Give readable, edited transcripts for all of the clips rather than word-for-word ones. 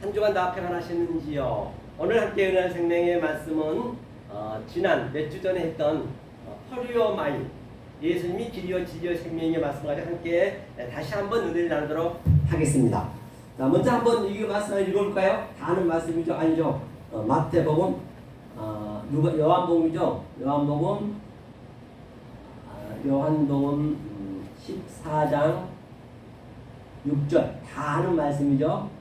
한 주간 다 평안하셨는지요? 오늘 함께 은혜의 생명의 말씀은 지난 몇 주 전에 했던 퍼리오 마이 예수님이 길이요 진리요 생명의 말씀 가지고 함께 다시 한번 은혜를 나누도록 하겠습니다. 자, 먼저 한번 이 말씀을 읽어볼까요? 다 아는 말씀이죠? 아니죠? 마태복음, 요한복음이죠? 요한복음 14장 6절 다 아는 말씀이죠.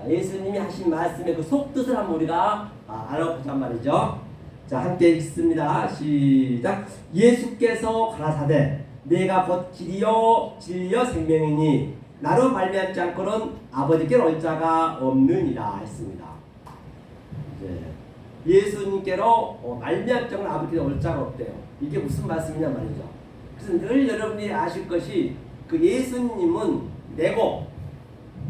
예수님이 하신 말씀의 그 속뜻을 한번 우리가 알아보자 말이죠. 자, 함께 읽습니다. 시작. 예수께서 가라사대 내가 곧 길이요 진리요 생명이니 나로 말미암지 않고는 아버지께로 올 자가 없느니라 했습니다. 예수님께로 말미암지 않고는 아버지께로 올 자가 없대요. 이게 무슨 말씀이냐 말이죠. 그래서 늘 여러분이 아실 것이 그 예수님은 내고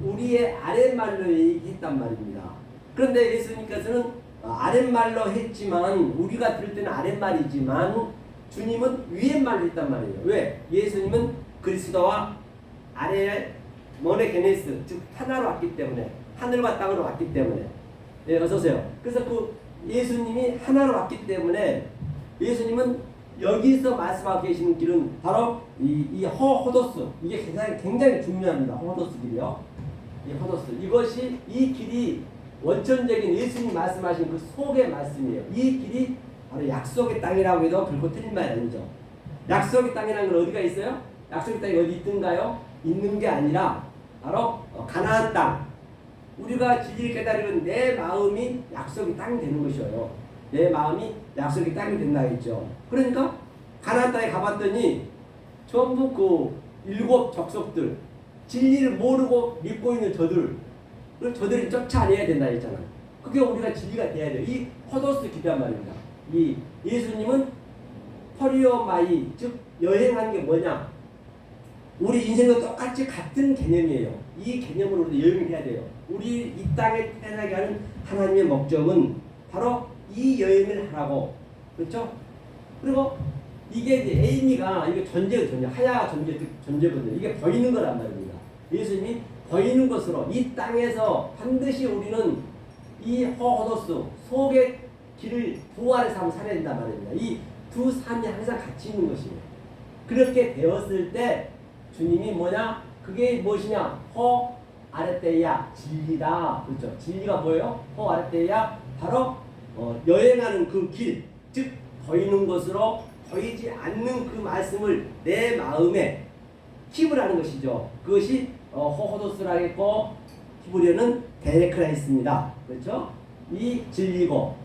우리의 아랫말로 얘기했단 말입니다. 그런데 예수님께서는 아랫말로 했지만 우리가 들을 때는 아랫말이지만 주님은 위에말로 했단 말이에요. 왜? 예수님은 그리스도와 아래의 모네게네스 즉 하나로 왔기 때문에 하늘과 땅으로 왔기 때문에 어서오세요. 그래서 그 예수님이 하나로 왔기 때문에 예수님은 여기서 말씀하고 계시는 길은 바로 이 호도스 이게 굉장히 중요합니다. 호도스 길이요. 이 호도스 이것이 이 길이 원천적인 예수님 말씀하신 그 속의 말씀이에요. 이 길이 바로 약속의 땅이라고 해도 결코 틀린 말이 아니죠. 약속의 땅이라는 건 어디가 있어요? 약속의 땅이 어디 있든가요? 있는 게 아니라 바로 가나안 땅. 우리가 진리를 깨달으면 내 마음이 약속의 땅이 되는 것이에요. 내 마음이 약속의 땅이 된다 했죠. 그러니까 가나안 땅에 가봤더니 전부 그 7 족속들 진리를 모르고 믿고 있는 저들이 쫓아내야 된다 했잖아. 그게 우리가 진리가 돼야 돼요. 이 호도스 기도란 말입니다. 이 예수님은 퍼리오 마이 즉 여행하는 게 뭐냐? 우리 인생도 똑같이 같은 개념이에요. 이 개념으로 우리 여행을 해야 돼요. 우리 이 땅에 태어나게 하는 하나님의 목적은 바로 이 여행을 하라고. 그렇죠? 그리고 이게 이제 에이미가 이게 전제거든요. 하야가 전제거든요. 이게 보이는 거란 말입니다. 예수님이 보이는 것으로 이 땅에서 반드시 우리는 이 호도스 속의 길을 부활의 삶을 살아야 된단 말입니다. 이 두 삶이 항상 같이 있는 것이에요. 그렇게 되었을 때 주님이 뭐냐? 그게 무엇이냐? 호 아레테야 진리다. 그렇죠? 진리가 뭐예요? 호 아레테야 바로 여행하는 그 길, 즉 보이는 것으로 보이지 않는 그 말씀을 내 마음에 키우라는 것이죠. 그것이 호호도스라겠고 히브리어는 데레크라 했습니다. 그렇죠? 이 진리고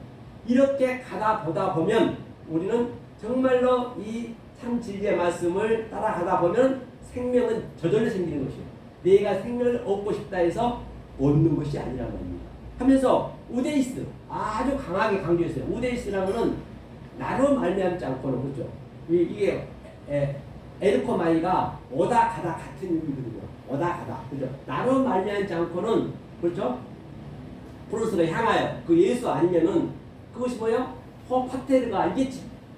이렇게 가다 보다 보면 우리는 정말로 이 참 진리의 말씀을 따라가다 보면 생명은 저절로 생기는 것이에요. 내가 생명을 얻고 싶다 해서 얻는 것이 아니란 말입니다. 하면서 우데이스 아주 강하게 강조했어요. 우데이스라면은 나로 말미암지 않고는 그렇죠. 이게 에르코마이가 오다 가다 같은 의미거든요. 오다 가다 그죠. 나로 말미암지 않고는 그렇죠. 프로스로 향하여 그 예수 아니면은 그것이 뭐예요? 파테르가 이게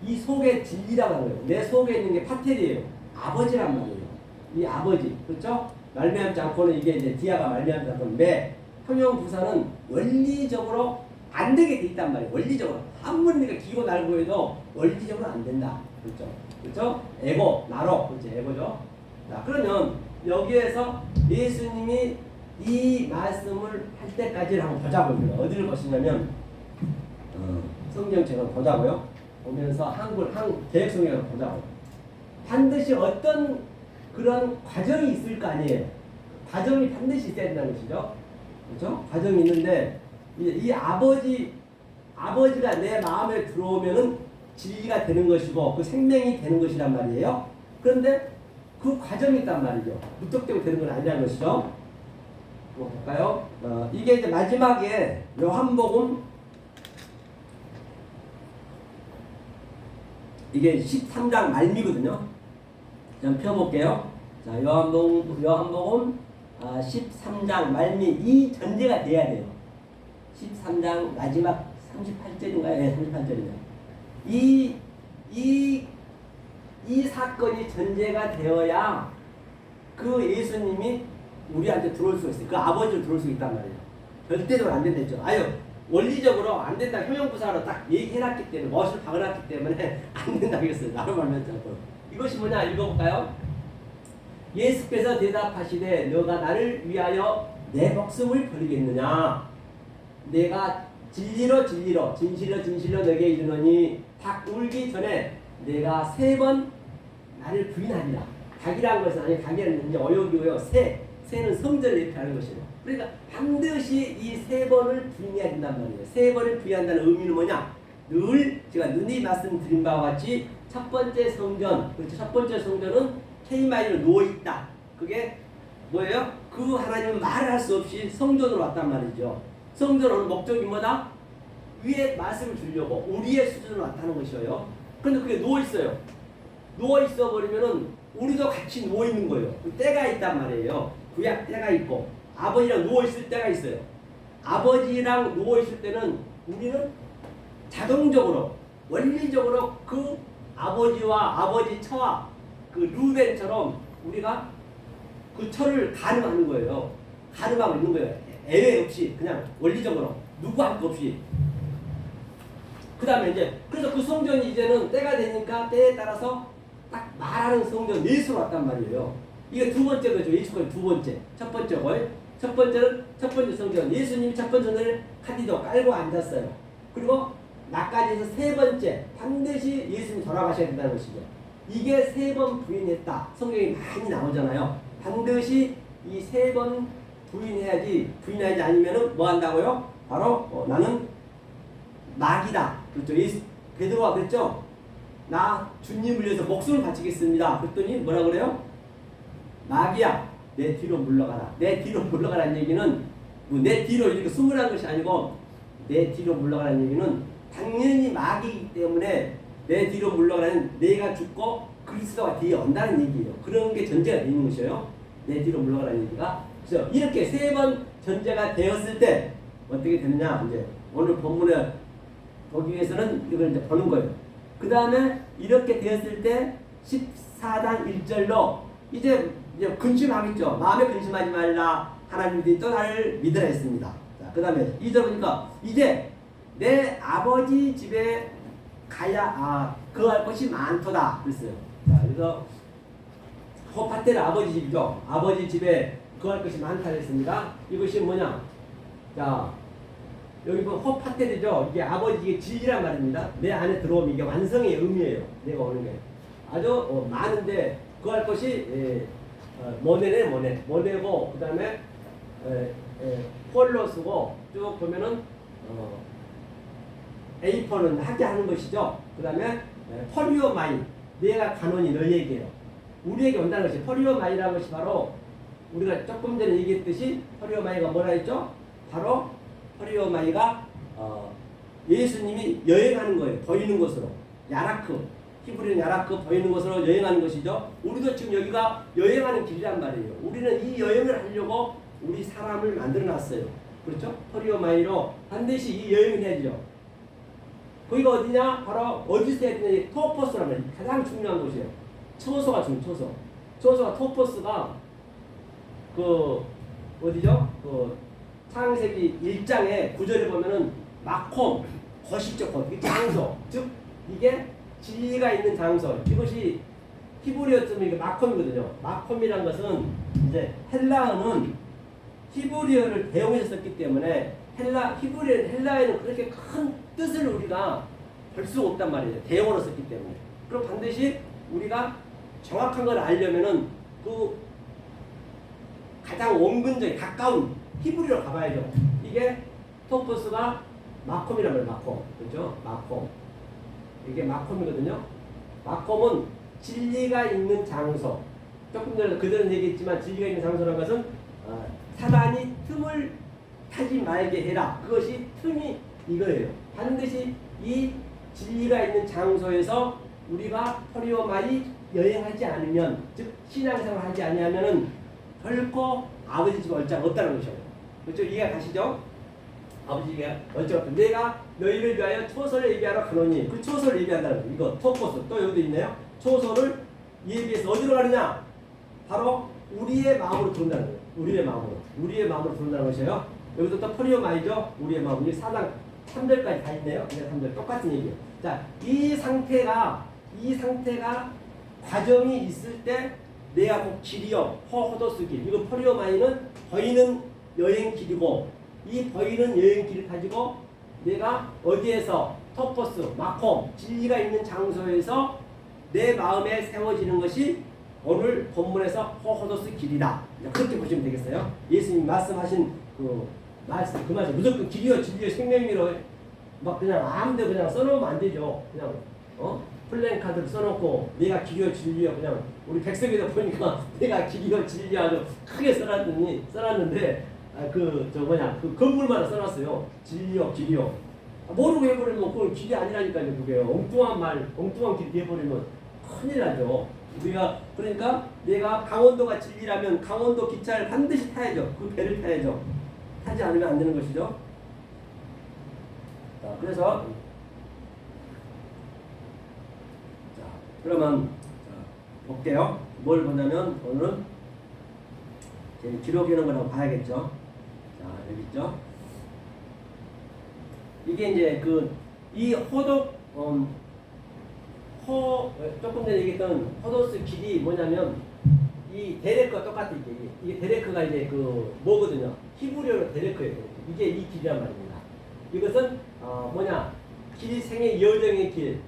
이 속의 진리라고 하는 거예요. 내 속에 있는 게 파테르예요. 아버지란 말이에요. 이 아버지 그렇죠. 말미암지 않고는 이게 이제 디아가 말미암지 않고는 통용 부사는 원리적으로 안 되게 돼 있단 말이에요. 원리적으로 아무리 내가 기고 날고 해도 원리적으로 안 된다. 그렇죠? 그렇죠? 에고 나로 그렇죠? 에고죠. 자, 그러면 여기에서 예수님이 이 말씀을 할 때까지를 한번 보자고요. 어디를 보시냐면 성경책을 보자고요. 보면서 한글 개혁성경을 보자고요. 반드시 어떤 그런 과정이 있을 거 아니에요. 과정이 반드시 있어야 된다는 것이죠. 그렇죠? 과정이 있는데 이 아버지가 내 마음에 들어오면은 진리가 되는 것이고 그 생명이 되는 것이란 말이에요. 그런데 그 과정이 있단 말이죠. 무턱대고 되는 건 아니라는 것이죠. 볼까요? 이게 이제 마지막에 요한복음 이게 13장 말미거든요. 좀 펴볼게요. 자, 요한복음 13장 말미 이 전제가 돼야 돼요. 13장 마지막 38절인가요? 네, 38절이네요. 이 사건이 전제가 되어야 그 예수님이 우리한테 들어올 수가 있어요. 그 아버지로 들어올 수 있단 말이에요. 절대로 안 된다죠. 아유, 원리적으로 안 된다. 효용부사로 딱 얘기해놨기 때문에, 멋을 박아놨기 때문에 안 된다고 했어요. 나로 말면 자꾸. 이것이 뭐냐, 읽어볼까요? 예수께서 대답하시되 너가 나를 위하여 내 목숨을 버리겠느냐? 내가 진리로 진실로 너에게 이르노니 닭 울기 전에 내가 3번 나를 부인하리라. 닭이라는 것은 아니, 닭이라는 이제 어역이고요. 새는 성전을 예표하는 것이에요. 그러니까 반드시 이 3번을 부인해야 된단 말이에요. 3번을 부인한다는 의미는 뭐냐? 늘 제가 눈이 말씀드린 바와 같이 첫 번째 성전, 그렇죠? 첫 번째 성전은 K마이로 누워있다. 그게 뭐예요? 그 하나님은 말을 할 수 없이 성전으로 왔단 말이죠. 성전은 목적이 뭐다? 위에 말씀을 주려고 우리의 수준으로 왔다는 것이에요. 그런데 그게 누워있어요. 누워있어 버리면은 우리도 같이 누워있는 거예요. 때가 있단 말이에요. 구약 때가 있고 아버지랑 누워있을 때가 있어요. 아버지랑 누워있을 때는 우리는 자동적으로 원리적으로 그 아버지와 아버지 처와 그 루벤처럼 우리가 그 처를 가늠하는 거예요. 가늠하고 있는 거예요. 애외 없이 그냥 원리적으로 누구 할 것 없이. 그 다음에 이제 그래서 그 성전이 이제는 때가 되니까 때에 따라서 딱 말하는 성전 예수로 왔단 말이에요. 이게 두 번째 거죠. 예수가 두 번째. 첫 번째 거예요. 첫 번째는 첫 번째 성전. 예수님이 첫 번째 성전을 카디도 깔고 앉았어요. 그리고 나까지 해서 3번째 반드시 예수님이 돌아가셔야 된다는 것이죠. 이게 3번 부인했다. 성경에 많이 나오잖아요. 반드시 이 3번 부인하지 않으면은 뭐 한다고요? 바로 나는 낙이다. 그렇죠. 예수 베드로가 그랬죠. 나 주님을 위해서 목숨을 바치겠습니다. 그랬더니 뭐라 그래요? 낙이야. 내 뒤로 물러가라. 내 뒤로 물러가라는 얘기는 뭐 내 뒤로 이렇게 숨으라는 것이 아니고 내 뒤로 물러가라는 얘기는 당연히 마귀이기 때문에 내 뒤로 물러가라는 내가 죽고 그리스도가 뒤에 온다는 얘기예요. 그런 게 전제가 되어 있는 것이에요. 내 뒤로 물러가라는 얘기가. 그래서 이렇게 3번 전제가 되었을 때 어떻게 되느냐? 이제 오늘 본문에 보기 위해서는 이걸 이제 보는 거예요. 그 다음에 이렇게 되었을 때 14장 1절로 이제 근심하겠죠. 마음에 근심하지 말라. 하나님들이 또 나를 믿으라 했습니다. 자, 그 다음에 2절 보니까 이제 내 아버지 집에 가야 거할 것이 많도다 그랬어요. 자, 그래서 호파텔 아버지 집이죠. 아버지 집에 거할 것이 많다 그랬습니다. 이것이 뭐냐? 자, 여기 보면 호파텔이죠. 이게 아버지의 진리란 말입니다. 내 안에 들어오면 이게 완성의 의미예요. 내가 오는 게 아주 많은데 거할 것이 모네고 그 다음에 폴로스고 쭉 보면은 에이퍼는 하게 하는 것이죠. 그 다음에 퍼리오마이 내가 간원이 너희에게요. 우리에게 온다는 것이 퍼리오마이라는 것이 바로 우리가 조금 전에 얘기했듯이 퍼리오마이가 뭐라 했죠? 바로 퍼리오마이가 예수님이 여행하는 거예요. 보이는 것으로 야라크 히브리는 야라크 보이는 것으로 여행하는 것이죠. 우리도 지금 여기가 여행하는 길이란 말이에요. 우리는 이 여행을 하려고 우리 사람을 만들어놨어요. 그렇죠? 퍼리오마이로 반드시 이 여행을 해야죠. 거기가 어디냐? 바로 어디서 해야 되냐? 토포스라는 말이에요. 가장 중요한 곳이에요. 처소가 중요해요. 처소가 토포스가 그 어디죠? 그 창세기 1장에 9절에 보면은 마콤 거시죠. 이 장소 즉 이게 진리가 있는 장소. 이것이 히브리어쯤 이게 마콤이거든요. 마콤이란 것은 이제 헬라어는 히브리어를 대용해서 썼기 때문에 헬라에는 그렇게 큰 뜻을 우리가 볼 수가 없단 말이에요. 대용어로 썼기 때문에. 그럼 반드시 우리가 정확한 걸 알려면은 그 가장 원근적인 가까운 히브리어로 가봐야죠. 이게 토포스가 마콤이란 말이에요. 마콤. 그렇죠? 마콤. 이게 마콤이거든요. 마콤은 진리가 있는 장소. 조금 전에 그들은 얘기했지만 진리가 있는 장소라는 것은 사단이 틈을 타지 말게 해라. 그것이 틈이 이거예요. 반드시 이 진리가 있는 장소에서 우리가 퍼리오마이 여행하지 않으면, 즉 신앙생활 하지 아니하면은 결코 아버지 집에 올 자가 없다는 것이에요. 그렇죠? 이해 가시죠? 아버지 집에 올 자가 없다. 내가 너희를 위하여 초소를 예비하러 가노니, 그 초소를 예비한다는 거예요. 이거 토포스 또 여기도 있네요. 초소를 예비해서 어디로 가느냐? 바로 우리의 마음으로 들어온다는 거예요. 우리의 마음으로 들어온다는 것이에요. 여기서 또 포리오마이죠. 우리의 마음. 우리 4장 3절까지 다 있네요. 그냥 3절 똑같은 얘기예요. 자, 이 상태가 과정이 있을 때 내가 곧 길이요. 호도스 길. 이거 포리오마이는 보이는 여행 길이고 이 보이는 여행 길을 가지고 내가 어디에서 토포스, 마콤, 진리가 있는 장소에서 내 마음에 세워지는 것이 오늘 본문에서 호도스 길이다. 그렇게 보시면 되겠어요. 예수님 말씀하신 그 말씀 무조건 길이요 진리요 생명이로 막 그냥 아무데나 그냥 써놓으면 안 되죠. 그냥 플랜카드를 써놓고 내가 길이요 진리요 그냥 우리 백석에다 보니까 내가 길이요 진리요 아주 크게 써놨는데 그 건물만 써놨어요. 진리요 길이요. 모르고 해버리면 그건 길이 아니라니까요. 그게 엉뚱한 길이 돼버리면 큰일 나죠. 그러니까 내가 강원도가 진리라면 강원도 기차를 반드시 타야죠. 그 배를 타야죠. 타지 않으면 안 되는 것이죠. 자, 그래서 그러면 볼게요. 뭘 보냐면 오늘은 기록해놓은 거라고 봐야겠죠. 자, 여기 있죠. 이게 이제 이 호독 조금 전에 얘기했던 호도스 길이 뭐냐면 이 데레크와 똑같은 이게 데레크가 이제 뭐거든요. 히브리어로 데레크예요. 이게 이 길이란 말입니다. 이것은 길 생의 여정의 길,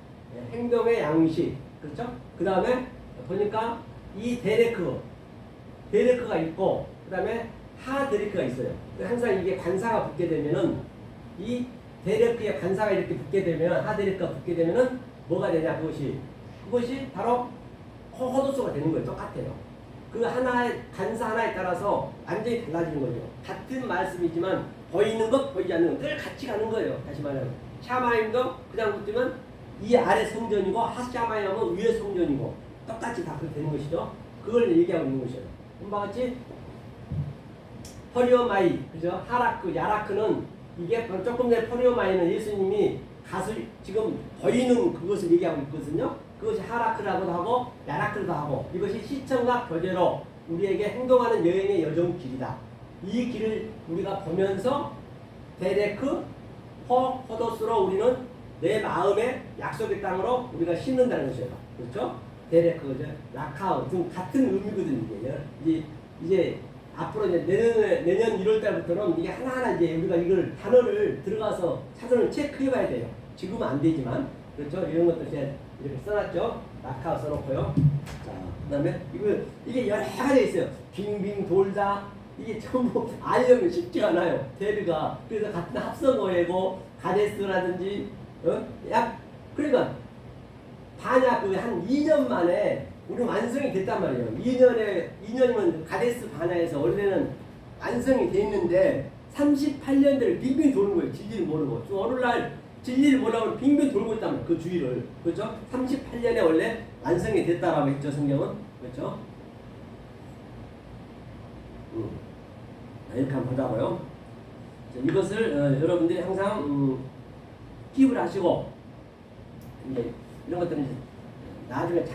행동의 양식, 그렇죠? 그 다음에 보니까 이 데레크가 있고 그 다음에 하데레크가 있어요. 항상 이게 관사가 붙게 되면은 이 데레크에 관사가 이렇게 붙게 되면 하데레크가 붙게 되면은 뭐가 되냐 그것이 바로 호도수가 되는 거예요. 똑같아요. 그 하나의 관사 하나에 따라서 완전히 달라지는 거죠. 같은 말씀이지만 보이는 것 보이지 않는 것 늘 같이 가는 거예요. 다시 말하면 샤마임도 그냥 붙으면 이 아래 성전이고 하샤마임은 위에 성전이고 똑같이 다 그렇게 되는 것이죠. 그걸 얘기하고 있는 것이에요. 본바 같이 포리오마이 그죠? 하라크 야라크는 이게 조금 전에 포리오마이는 예수님이 지금 보이는 그것을 얘기하고 있거든요. 그것이 하라크라고도 하고 야라크라고도 하고 이것이 시청과 교제로 우리에게 행동하는 여행의 여정 길이다. 이 길을 우리가 보면서 데레크, 호도스로 우리는 내 마음의 약속의 땅으로 우리가 심는다는 것이에요. 그렇죠? 데레크, 라카우 등 같은 의미거든요. 이제 앞으로 이제 내년 1월 달부터는 이게 하나하나 이제 우리가 이걸 단어를 들어가서 사전을 체크해봐야 돼요. 지금은 안 되지만 그렇죠? 이런 것도 이제 이렇게 써놨죠. 라카우 써놓고요. 자, 그다음에 이게 여러 가지 있어요. 빙빙 돌다 이게 전부 알려면 쉽지가 않아요. 데르가 그래서 같은 합성어이고 가데스라든지 그러니까 반야 한 2년 만에 우리 완성이 됐단 말이에요. 2년이면 가데스 반야에서 원래는 완성이 돼 있는데 38년대를 빙빙 도는 거예요. 진리를 모르고. 어느 날 진리를 모르고 빙빙 돌고 있단 말이에요. 그 주위를. 그렇죠? 38년에 원래 완성이 됐다라고 했죠. 성경은. 그렇죠? 이렇게 한번 보자고요. 이것을 여러분들이 항상 기입을 하시고 이제 이런 것들은 이제 나중에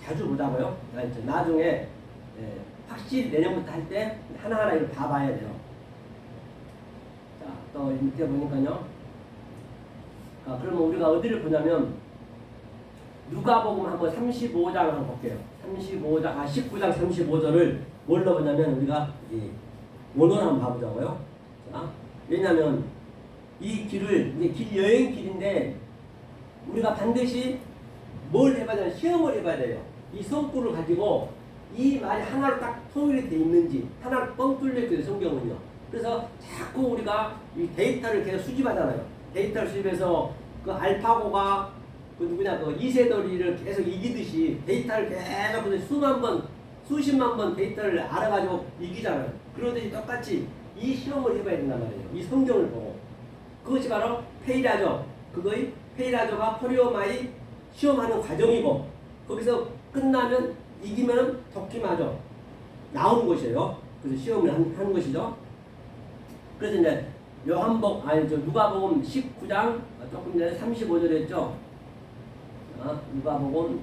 자주 보자고요. 나중에 확실히 내년부터 할 때 하나하나 이걸 봐봐야 돼요. 자, 또 밑에 보니까요. 그러면 우리가 어디를 보냐면 누가복음 한번 35장 한번 볼게요. 19장 35절을 뭘로 보냐면 우리가 원어로 한번 봐보자고요. 자, 왜냐하면 이 길을 이제 여행 길인데 우리가 반드시 뭘 해봐야 되냐 시험을 해봐야 돼요. 이 성구를 가지고 이 말이 하나로 딱 통일이 돼 있는지 하나로 뻥 뚫려 있거든요. 성경은요. 그래서 자꾸 우리가 이 데이터를 계속 수집하잖아요. 데이터를 수집해서 그 알파고가 그 이세돌이를 계속 이기듯이 데이터를 계속 수십만 번 데이터를 알아가지고 이기잖아요. 그러듯이 똑같이 이 시험을 해봐야 된단 말이에요. 이 성경을 보고. 그것이 바로 페이라조. 페이라조가 포리오마이 시험하는 과정이고 거기서 끝나면 이기면 도키마조 나오는 것이에요. 그래서 시험을 하는 것이죠. 그래서 이제 누가복음 19장 조금 전에 35절 했죠. 누가복음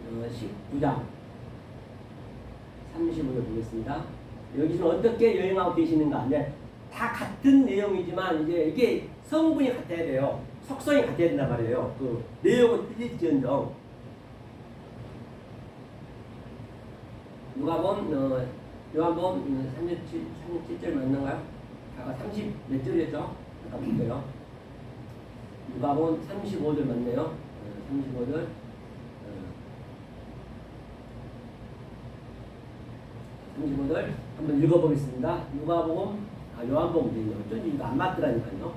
19장 35절 보겠습니다. 여기서 어떻게 여행하고 계시는가? 다 같은 내용이지만 이제 이게 성분이 같아야 돼요. 속성이 같아야 된단 말이에요. 그 내용은 틀릴지언정. 요한복음 37절 맞는가요? 아까 30 몇 절이었죠? 잠깐 볼게요. 요한복음 35절 맞네요. 35절. 한번 읽어보겠습니다. 요한복음 어쩐지 이거 안 맞더라니까요.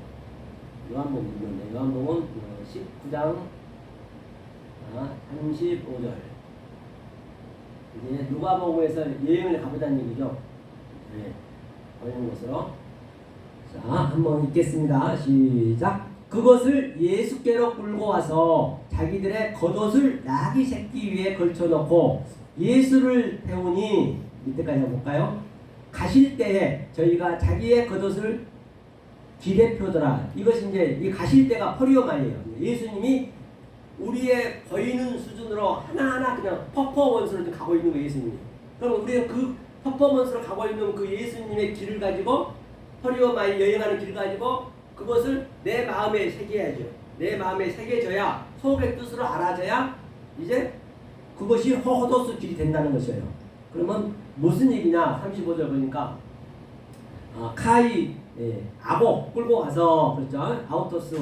요한복음 읽었네. 요한복음 19장 35절. 이제 누가복음에서 여행을 가보자는 얘기죠. 네, 그런 것으로. 자, 한번 읽겠습니다. 시작. 그것을 예수께로 끌고 와서 자기들의 겉옷을 나귀 새끼 위에 걸쳐놓고 예수를 태우니, 이때까지 한번 볼까요? 가실 때에 저희가 자기의 겉옷을 길에 펴더라. 이것이 이제 이 가실 때가 퍼리오만이에요. 예수님이 우리의 보이는 수준으로 하나하나 그냥 퍼포먼스로 가고 있는 거예요, 예수님이. 그럼 우리는 그 퍼포먼스로 가고 있는 그 예수님의 길을 가지고, 퍼리오만이 여행하는 길을 가지고 그것을 내 마음에 새겨야죠. 내 마음에 새겨져야, 속의 뜻으로 알아져야 이제 그것이 호호도스 길이 된다는 것이에요. 그러면 무슨 얘기냐? 35절 보니까 카이 아고 끌고 가서, 그렇죠? 아우토스,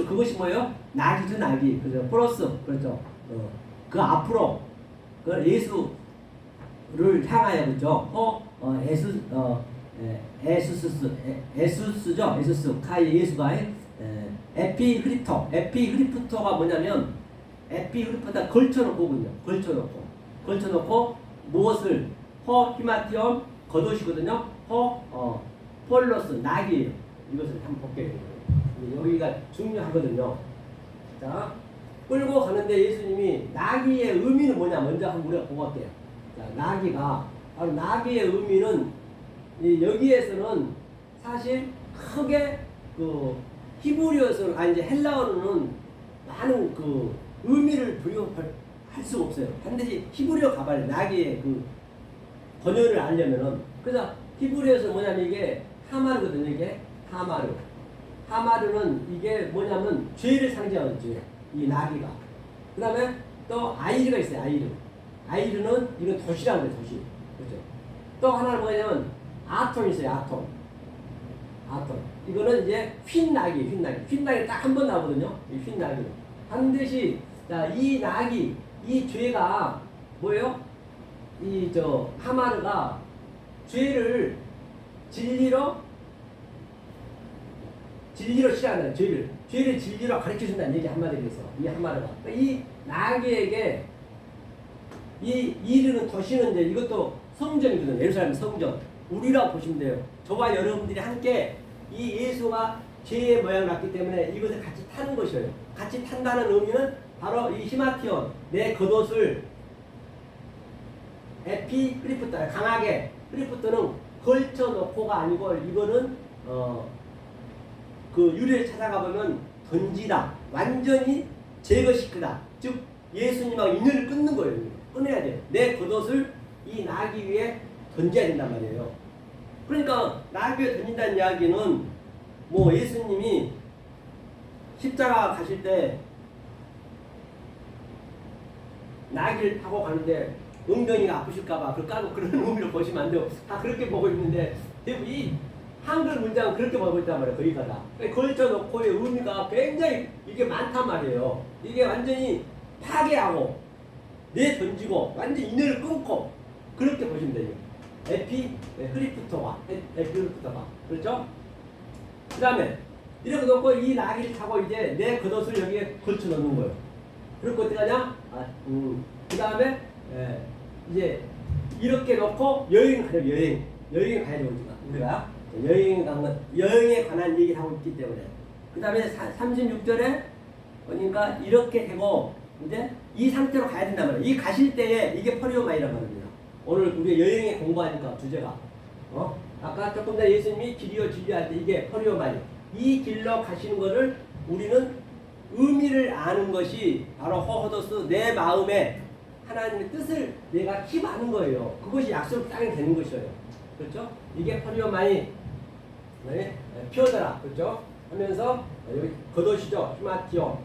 그것이 뭐예요? 나귀죠, 나귀. 그죠? 프로스, 그렇죠? 그 앞으로 그 예수를 향하여, 그렇죠? 에수스죠. 에수스 카이 예수가 에피흐리프토가 뭐냐면, 에피흐리프토가 걸쳐놓고군요. 걸쳐놓고 무엇을 히마티엄 겉옷이거든요. 폴로스 나귀예요. 이것을 한번 볼게요. 여기가 중요하거든요. 자, 끌고 가는데 예수님이 나귀의 의미는 뭐냐 먼저 한번 우리가 보고 갈게요. 자, 바로 나귀의 의미는 여기에서는 사실 크게 그 히브리어에서는 이제 헬라어로는 많은 그 의미를 부여할 수가 없어요. 반드시 히브리어 가봐야 나귀의 그 번역을 알려면은. 그래서 히브리어에서 뭐냐면 이게 하마르거든요. 이게 하마르는 이게 뭐냐면 죄를 상징하는 죄. 이 나귀가. 그 다음에 또 아이르가 있어요. 아이르는 이건 도시라는 거예요. 도시. 그렇죠. 또 하나는 뭐냐면 아톤이 있어요. 아톤. 이거는 이제 휜나귀 딱 한 번 나오거든요. 이 휜나귀. 반드시 자, 이 나귀, 이 죄가 뭐예요? 하마르가 죄를 진리로 싫어하는 죄를 진리로 가르쳐준다는 얘기 한마디로 해서 이 하마르가. 이 나귀에게 이 이르는 도시는 이제 이것도 성전이거든요. 예루살렘 성전. 우리라고 보시면 돼요. 저와 여러분들이 함께 이 예수가 죄의 모양을 갖기 때문에 이것을 같이 타는 것이에요. 같이 탄다는 의미는 바로 이 히마티온, 내 겉옷을 에피흐리프토, 강하게, 흐리프토는 걸쳐놓고가 아니고, 이거는 그 유래를 찾아가 보면 던지다, 완전히 제거시키다. 즉 예수님하고 인연을 끊는 거예요. 끊어야 돼요. 내 겉옷을 이 나귀 위에 던져야 된단 말이에요. 그러니까 나귀 위에 던진다는 이야기는 뭐 예수님이 십자가 가실 때 나귀를 타고 가는데 엉덩이가 아프실까봐 그런 의미로 보시면 안 돼요. 다 그렇게 보고 있는데 대부분 이 한글 문장은 그렇게 보고 있단 말이에요. 거기가 다. 걸쳐놓고의 의미가 굉장히 이게 많단 말이에요. 이게 완전히 파괴하고 내던지고 완전히 인연을 끊고 그렇게 보시면 돼요. 에피흐리프토가 그렇죠? 그 다음에 이렇게 놓고 이 나귀를 타고 이제 내 겉옷을 여기에 걸쳐 놓는 거예요. 그리고 어떻게 하냐? 그 다음에 이제 이렇게 놓고 여행 가요. 여행 가야 되고 우리가 여행에 관한 얘기를 하고 있기 때문에. 그 다음에 36절에 보니까 이렇게 되고 이제 이 상태로 가야 된단 말이에요. 이 가실 때에 이게 퍼리오마이란 말입니다. 오늘 우리 여행에 공부하니까 주제가 아까 조금 전에 예수님이 길이요 진리할 때 이게 퍼리오마이, 이 길로 가시는 거를 우리는 의미를 아는 것이 바로 호호도스, 내 마음에 하나님의 뜻을 내가 힘하는 거예요. 그것이 약속을 따게 되는 것이에요. 그렇죠? 이게 퍼리오마이 네? 피어더라. 그렇죠? 하면서 여기 겉옷이죠. 휴마티오.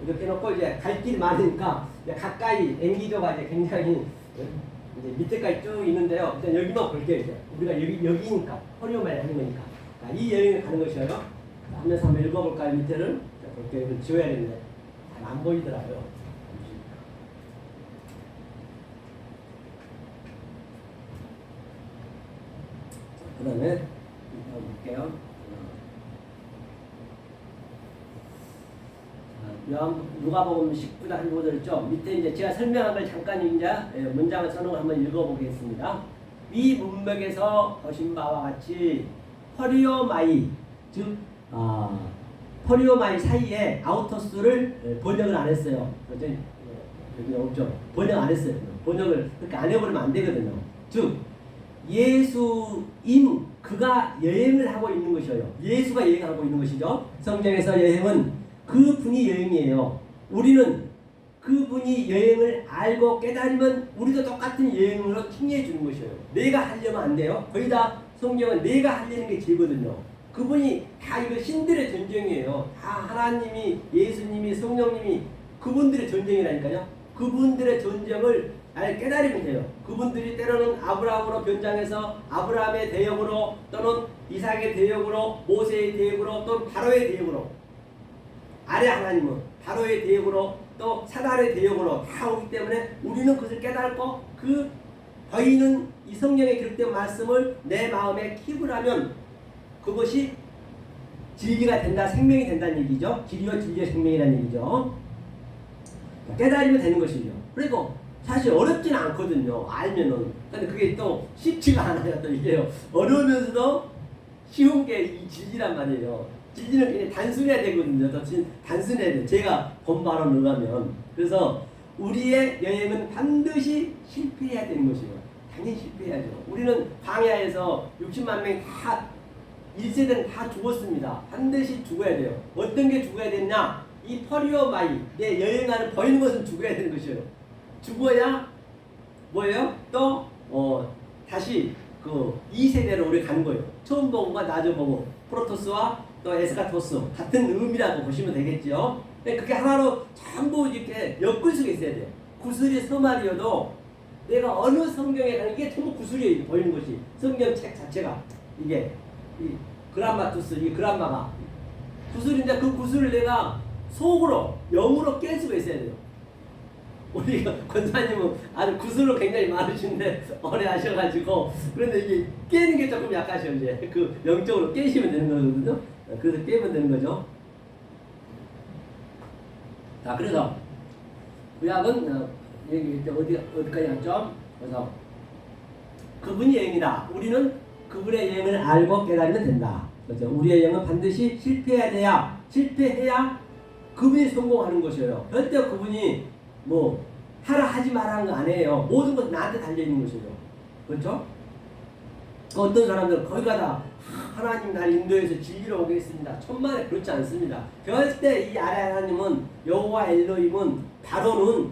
이렇게 놓고 이제 갈 길이 많으니까 가까이 앵기조가 이제 굉장히 이제 밑에까지 쭉 있는데요. 일단 여기만 볼게요. 이제 우리가 여기니까 허리오마에 하는 거니까 이 여행을 가는 것이에요. 하면서 한번 읽어볼까요? 밑에를 볼게요. 이걸 지워야 되는데 잘 안 보이더라고요. 그 다음에 볼게요. 누가복음 19장 15절 있죠. 밑에 이제 제가 설명한 걸 잠깐 이제 문장을 써놓은 걸 한번 읽어보겠습니다. 위 문맥에서 보신 바와 같이 퍼리오마이 즉 퍼리오마이 사이에 아우터스를 번역을 안 했어요. 여기 없죠. 번역 안 했어요. 번역을 그렇게 안 해버리면 안 되거든요. 즉 예수인 그가 여행을 하고 있는 것이에요. 예수가 여행하고 있는 것이죠. 성경에서 여행은 그분이 여행이에요. 우리는 그분이 여행을 알고 깨달으면 우리도 똑같은 여행으로 팅해 주는 것이에요. 내가 하려면 안 돼요. 거의 다 성경은 내가 하려는 게 제거든요. 그분이 다 이거 신들의 전쟁이에요. 다 하나님이, 예수님이, 성령님이 그분들의 전쟁이라니까요. 그분들의 전쟁을 깨달으면 돼요. 그분들이 때로는 아브라함으로 변장해서 아브라함의 대역으로 또는 이삭의 대역으로 모세의 대역으로 또는 바로의 대역으로 아래 하나님은 바로의 대역으로 또 사단의 대역으로 다 오기 때문에 우리는 그것을 깨달고 그 보이는 이 성경에 기록된 말씀을 내 마음에 킵을 그것이 진리가 된다, 생명이 된다는 얘기죠. 진리와 진리의 생명이라는 얘기죠. 깨달으면 되는 것이죠. 그리고 사실 어렵지는 않거든요. 알면은. 근데 그게 또 쉽지가 않아요. 또 이게요. 어려우면서도 쉬운 게 이 진리란 말이에요. 진리는 굉장히 단순해야 되거든요. 더 단순해야 돼요. 제가 본바로 넣으면. 그래서 우리의 여행은 반드시 실패해야 되는 것이에요. 당연히 실패해야죠. 우리는 광야에서 60만 명이 다 1세대는 다 죽었습니다. 반드시 죽어야 돼요. 어떤 게 죽어야 되냐? 이 퍼리오마이, 내 여행하는 보이는 것은 죽어야 되는 것이에요. 죽어야 뭐예요? 또 다시 그 2세대로 우리 가는 거예요. 처음 복음과 나중 복음, 프로토스와 또 에스카토스 같은 의미라고 보시면 되겠죠. 그게 하나로 전부 이렇게 엮을 수가 있어야 돼요. 구슬이 서말이어도 내가 어느 성경에 가는 이게 전부 구슬이에요. 보이는 것이 성경책 자체가 이게 이 그람마투스 이 그람마가 구슬인데 그 구슬을 내가 속으로 영으로 깰 수가 있어야 돼요. 우리 권사님은 아주 구슬로 굉장히 많으신데 오래 하셔가지고 그런데 이게 깨는 게 조금 약하셔. 이제 그 영적으로 깨시면 되는 거거든요. 그래서 깨면 되는 거죠. 자, 그래서 구약은 여기 어디까지 갔죠? 그래서 그분이 여행이다. 우리는 그분의 여행을 알고 깨달으면 된다. 그렇죠? 우리의 여행은 반드시 실패해야 그분이 성공하는 것이에요. 절대 그분이 뭐 하라 하지 마라 하는 거 아니에요. 모든 건 나한테 달려있는 것이죠. 그렇죠? 어떤 사람들은 거기 가다 하나님 날 인도해서 진리로 오겠습니다. 천만에 그렇지 않습니다. 절대 이 아래 하나님은 여호와 엘로힘은 바로는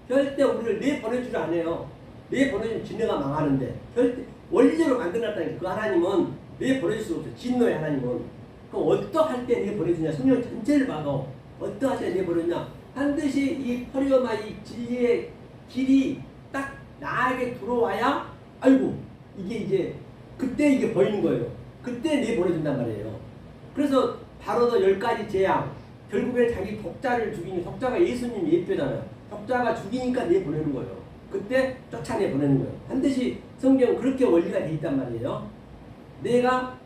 절대 우리를 내보낼 줄 안 해요. 내보내주면 진리가 망하는데 절대 원리적으로 만들어놨다니까. 그 하나님은 내보낼 수 없어요. 진노의 하나님은. 그럼 어떠할 때 내보내주냐? 성경 전체를 봐도 어떠할 때 내보내냐? 반드시 이 퍼리오마 이 진리의 길이 딱 나에게 들어와야 아이고 이게 이제 그때 이게 보이는 거예요. 그때 내보내준단 말이에요. 그래서 바로도 10가지 재앙 결국에 자기 독자를 죽이니 독자가 예수님 예표잖아요. 독자가 죽이니까 내보내는 거예요. 그때 쫓아내보내는 거예요. 반드시 성경은 그렇게 원리가 돼 있단 말이에요. 내가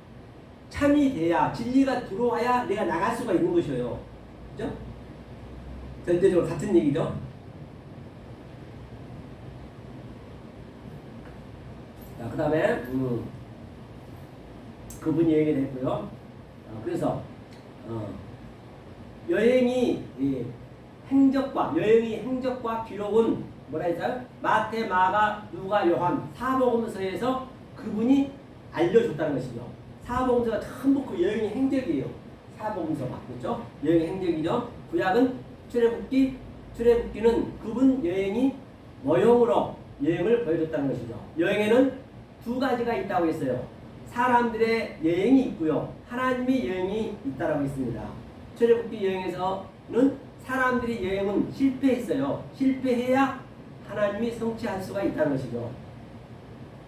참이 돼야 진리가 들어와야 내가 나갈 수가 있는 것이에요. 그죠? 전체적으로 같은 얘기죠. 자, 그 다음에 그분이 얘기를 했고요. 그래서 여행이 여행의 행적과 기록은 뭐라 했어요? 마태, 마가, 누가, 요한 사복음서에서 그분이 알려줬다는 것이죠. 사복음서가 전부 그 여행의 행적이에요. 사복음서가 그렇죠? 여행의 행적이죠. 구약은 출애굽기는 그분 여행이 모형으로 여행을 보여줬다는 것이죠. 여행에는 두 가지가 있다고 했어요. 사람들의 여행이 있고요. 하나님의 여행이 있다라고 했습니다. 출애굽기 여행에서는 사람들이 여행은 실패했어요. 실패해야 하나님이 성취할 수가 있다는 것이죠.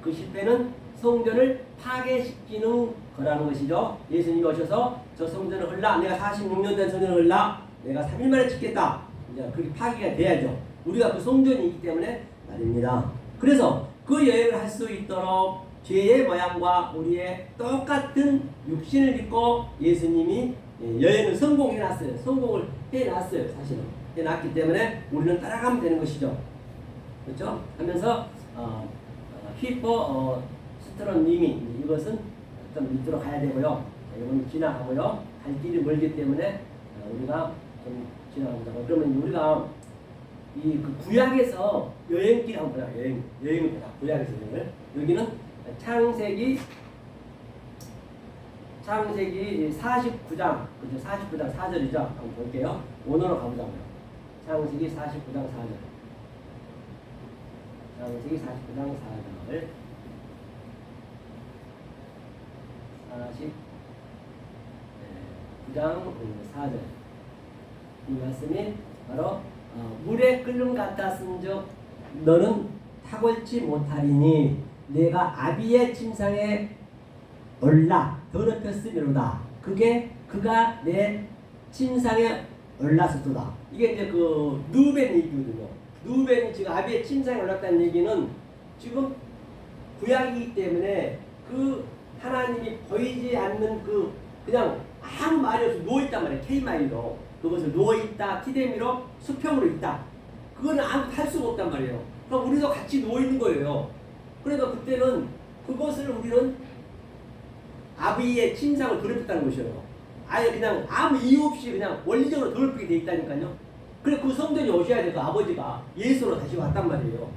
그 실패는 성전을 파괴시키는 거라는 것이죠. 예수님이 오셔서 저 성전을 헐라, 내가 46년 된 성전을 헐라, 내가 3일 만에 짓겠다. 이제 그게 파괴가 돼야죠. 우리가 그 성전이 있기 때문에 말입니다. 그래서 그 여행을 할 수 있도록 죄의 모양과 우리의 똑같은 육신을 믿고 예수님이 여행을 성공해놨어요. 성공을 해놨어요. 사실은 해놨기 때문에 우리는 따라가면 되는 것이죠. 그렇죠? 하면서 히퍼 스트론님이 이것은 좀 밑으로 가야 되고요. 이건 지나가고요. 갈 길이 멀기 때문에 우리가 좀 지나가보자고. 그러면 우리가 이 그 구약에서 여행길 한번 보자. 여행을 보자. 구약에서 여행을. 여기는 창세기 49장, 그죠? 49장 4절이죠. 한번 볼게요. 원어로 가보자고요. 창세기 49장 4절. 창세기 49장 4절. 49장 4절. 이 말씀이 바로 물에 끓는 같았은즉 너는 탁월치 못하리니 내가 아비의 침상에 올라 더럽혔으리로다. 그가 내 침상에 올랐었도다. 이게 이제 그 누벤 얘기거든요. 누벤이 지금 아비의 침상에 올랐다는 얘기는 지금 구약이기 때문에 그 하나님이 보이지 않는 그 그냥 아무 말이 없이 누워있단 말이에요. K마이로 그것을 누워있다, 티데미로 수평으로 있다. 그거는 아무도 할 수가 없단 말이에요. 그럼 우리도 같이 누워있는 거예요. 그러니까 그때는 그것을 우리는 아비의 침상을 더럽혔다는 것이에요. 아예 그냥 아무 이유 없이 그냥 원리적으로 더럽히게 돼 있다니까요. 그래 그 성전이 오셔야 돼. 그 아버지가 예수로 다시 왔단 말이에요.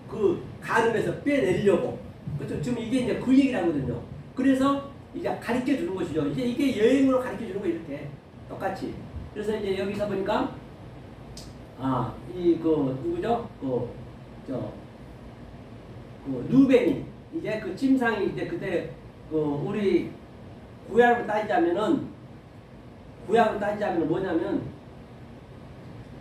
그 가늠에서 빼내리려고. 그렇죠. 지금 이게 이제 그 얘기를 하거든요. 그래서 이제 가르쳐 주는 것이죠. 이제 이게 여행으로 가르쳐 주는 거 이렇게 똑같이. 그래서 이제 여기서 보니까 누구죠? 누벤이 이제 그 침상이 이제 그때 우리 구약으로 따지자면은 뭐냐면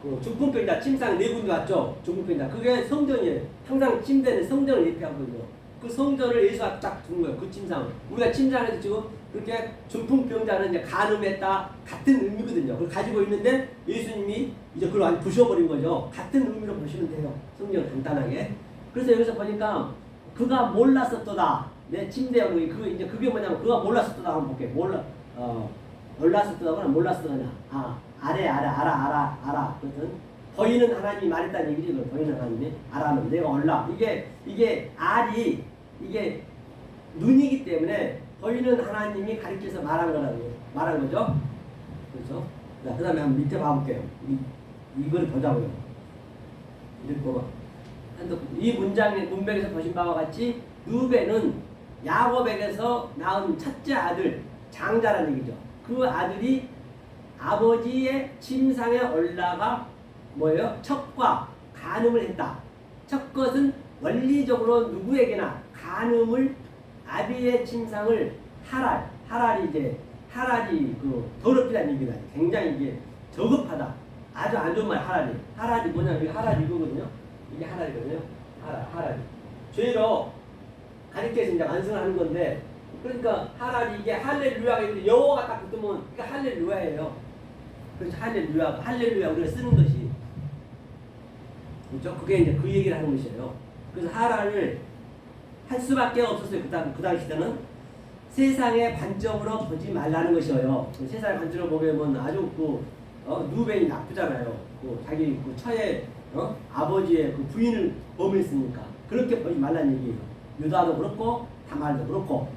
그 중풍병자 침상 네 군데 왔죠. 중풍병자 그게 성전이에요. 항상 침대는 성전을 예표하거든요. 그 성전을 예수가 딱 둔 거예요. 그 침상. 우리가 침상에서 지금 그렇게 중풍병자는 이제 간음했다 같은 의미거든요. 그걸 가지고 있는데 예수님이 이제 그걸 완전 부셔버린 거죠. 같은 의미로 보시면 돼요. 성경 간단하게. 그래서 여기서 보니까 그가 몰랐었도다. 내 침대 그게 뭐냐면 그가 몰랐었도다 한번 볼게. 몰랐었도다거나 몰랐었도냐. 알아. 그것은 보이는 하나님이 말했다는 얘기지. 그걸 보이는 하나님이 알아는 내가 올라. 이게 알이 이게 눈이기 때문에 보이는 하나님이 가르쳐서 말한 거죠. 그렇죠? 자, 그 다음에 한번 밑에 봐볼게요. 이걸 보자고요. 읽고 이 문맥에서 보신 바와 같이 누벤은 야곱에게서 낳은 첫째 아들 장자라는 얘기죠. 그 아들이 아버지의 침상에 올라가 뭐예요? 척과 간음을 했다. 첫 것은 원리적으로 누구에게나 간음을 아비의 침상을 하랄이 그 더럽히다는 얘기다. 굉장히 이게 저급하다. 아주 안 좋은 말 하랄이 뭐냐면 이게 하랄 이거거든요. 이게 하랄이거든요. 하랄. 죄로 가리켜서 이제 완성을 하는 건데 그러니까 하랄이 이게 할렐루야가 있는데 영어가 딱 붙으면 그게 할렐루야예요. 그래서 할렐루야 우리가 쓰는 것이 그렇죠? 그게 이제 그 얘기를 하는 것이에요. 그래서 하랄을 할 수밖에 없었어요. 그 당시에는 세상의 관점으로 보지 말라는 것이에요. 세상의 관점으로 보면 아주 누벤이 나쁘잖아요. 자기 처의 아버지의 그 부인을 범했으니까 그렇게 보지 말라는 얘기예요. 유다도 그렇고 다말도 그렇고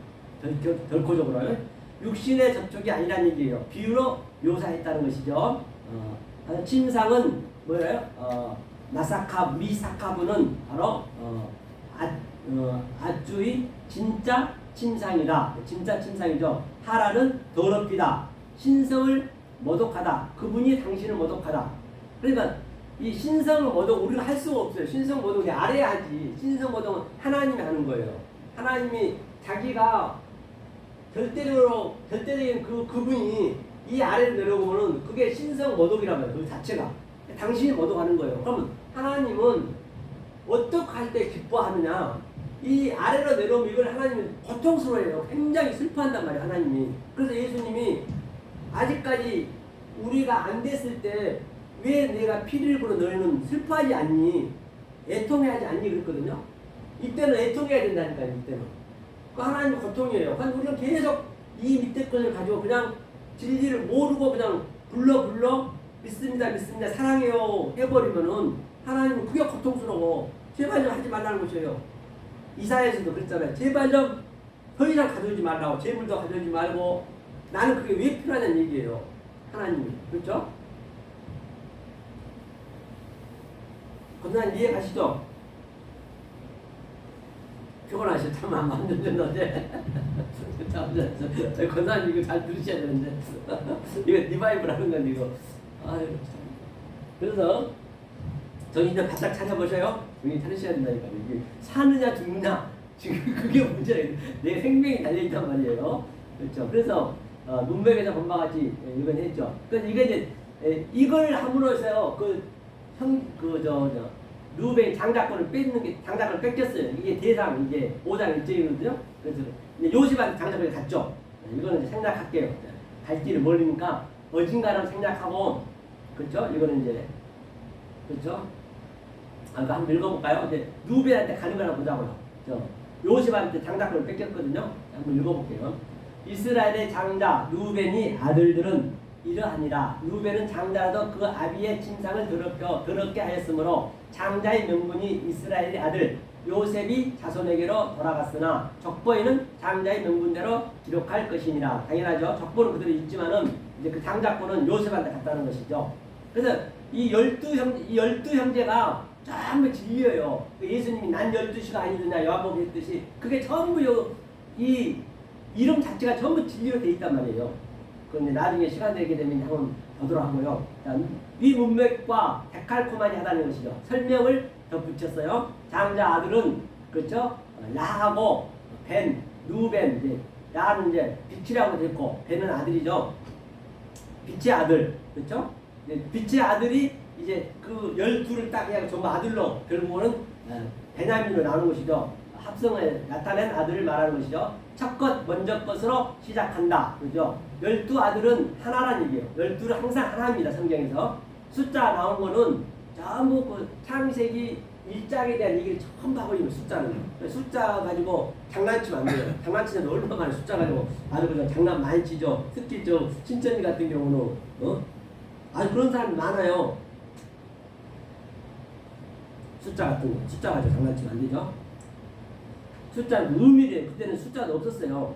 결코적으로 육신의 접촉이 아니라는 얘기예요. 비유로 묘사했다는 것이죠. 침상은 뭐예요? 미사카부는 바로 아주의 진짜 침상이다. 진짜 침상이죠. 하라는 더럽히다. 신성을 모독하다. 그분이 당신을 모독하다. 그러니까 이 신성을 모독 우리가 할 수가 없어요. 신성 모독이 알아야 하지. 신성 모독은 하나님이 하는 거예요. 하나님이 자기가 절대적인 그분이 이 아래로 내려오면은 그게 신성 모독이란 말이에요. 그 자체가. 당신이 모독하는 거예요. 그러면 하나님은 어떻게 할 때 기뻐하느냐? 이 아래로 내려오면 이걸 하나님은 고통스러워해요. 굉장히 슬퍼한단 말이에요. 하나님이. 그래서 예수님이 아직까지 우리가 안 됐을 때 왜 내가 피를 불어 너희는 슬퍼하지 않니? 애통해하지 않니? 그랬거든요. 이때는 애통해야 된다니까요. 이때는. 그 하나님의 고통이에요. 그러니까 우리는 계속 이 밑에 것을 가지고 그냥 진리를 모르고 그냥 불러 믿습니다 사랑해요 해버리면은 하나님은 그게 고통스러워. 제발 좀 하지 말라는 것이에요. 이사야에서도 그랬잖아요. 제발 좀 더 이상 가져오지 말라고. 재물도 가져오지 말고. 나는 그게 왜 필요하냐는 얘기예요. 하나님이. 그렇죠? 권사님 이해 가시죠? 피곤하시죠? 참 안 만졌는데 권사님 이거 잘 들으셔야 되는데 이거 리바이벌 하는 건데 이거 아유 참. 그래서 정신 바짝 찾아보셔요. 정신 차리셔야 된다니까. 이게 사느냐 죽느냐 지금 그게 문제예요. 내 생명이 달려있단 말이에요. 그렇죠. 그래서 문맥에서 본바 같이 이건 했죠. 그래서 이게 이제 이걸 함으로써요. 루벤 장자권을 뺏는 게 장자권을 뺏겼어요. 이게 대상 이제 5장 1절이거든요. 그래서 요셉한테 장자권이 갔죠. 이거는 이제 생략할게요. 갈 길이 멀으니까 어딘가를 생략하고 그렇죠. 이거는 이제 그렇죠. 그러니까 한번 읽어볼까요? 이제 루벤한테 가는 거나 보자고요. 요셉한테 장자권을 뺏겼거든요. 한번 읽어볼게요. 이스라엘의 장자 루벤이 아들들은 이러하니라. 루벤은 장자라도 그 아비의 침상을 더럽게 하였으므로 장자의 명분이 이스라엘의 아들 요셉이 자손에게로 돌아갔으나 족보에는 장자의 명분대로 기록할 것이니라. 당연하죠. 족보는 그대로 있지만은 이제 그 장자권은 요셉한테 갔다는 것이죠. 그래서 이 12형제가 전부 진리예요. 예수님이 난 12시가 아니더냐 요한복음 했듯이 그게 전부 이 이름 자체가 전부 진리로 되어 있단 말이에요. 그런데 나중에 시간 되게 되면 한번 보도록 하고요. 자, 위 문맥과 데칼코마니 하다는 것이죠. 설명을 덧붙였어요. 장자 아들은 그렇죠. 야하고 벤, 누벤 이제 야는 이제 빛이라고 되어 있고 벤은 아들이죠. 빛의 아들 그렇죠. 빛의 아들이 이제 그 12를 딱 해서 전부 아들로 결국은 베냐민으로 나오는 것이죠. 합성을 나타낸 아들을 말하는 것이죠. 첫 것, 먼저 것으로 시작한다. 그죠? 12아들은 하나란 얘기예요. 12는 항상 하나입니다. 성경에서. 숫자 나온 거는 전부 그 창세기 1장에 대한 얘기를 전부 하고 있는 숫자는. 숫자 가지고 장난치면 안 돼요. 장난치면 얼마나 많이 숫자 가지고 아주 그냥 장난 많이 치죠. 특히 신천지 같은 경우는, 아주 그런 사람이 많아요. 숫자 같은 거. 숫자 가지고 장난치면 안 되죠. 숫자는 의미래요. 그때는 숫자도 없었어요.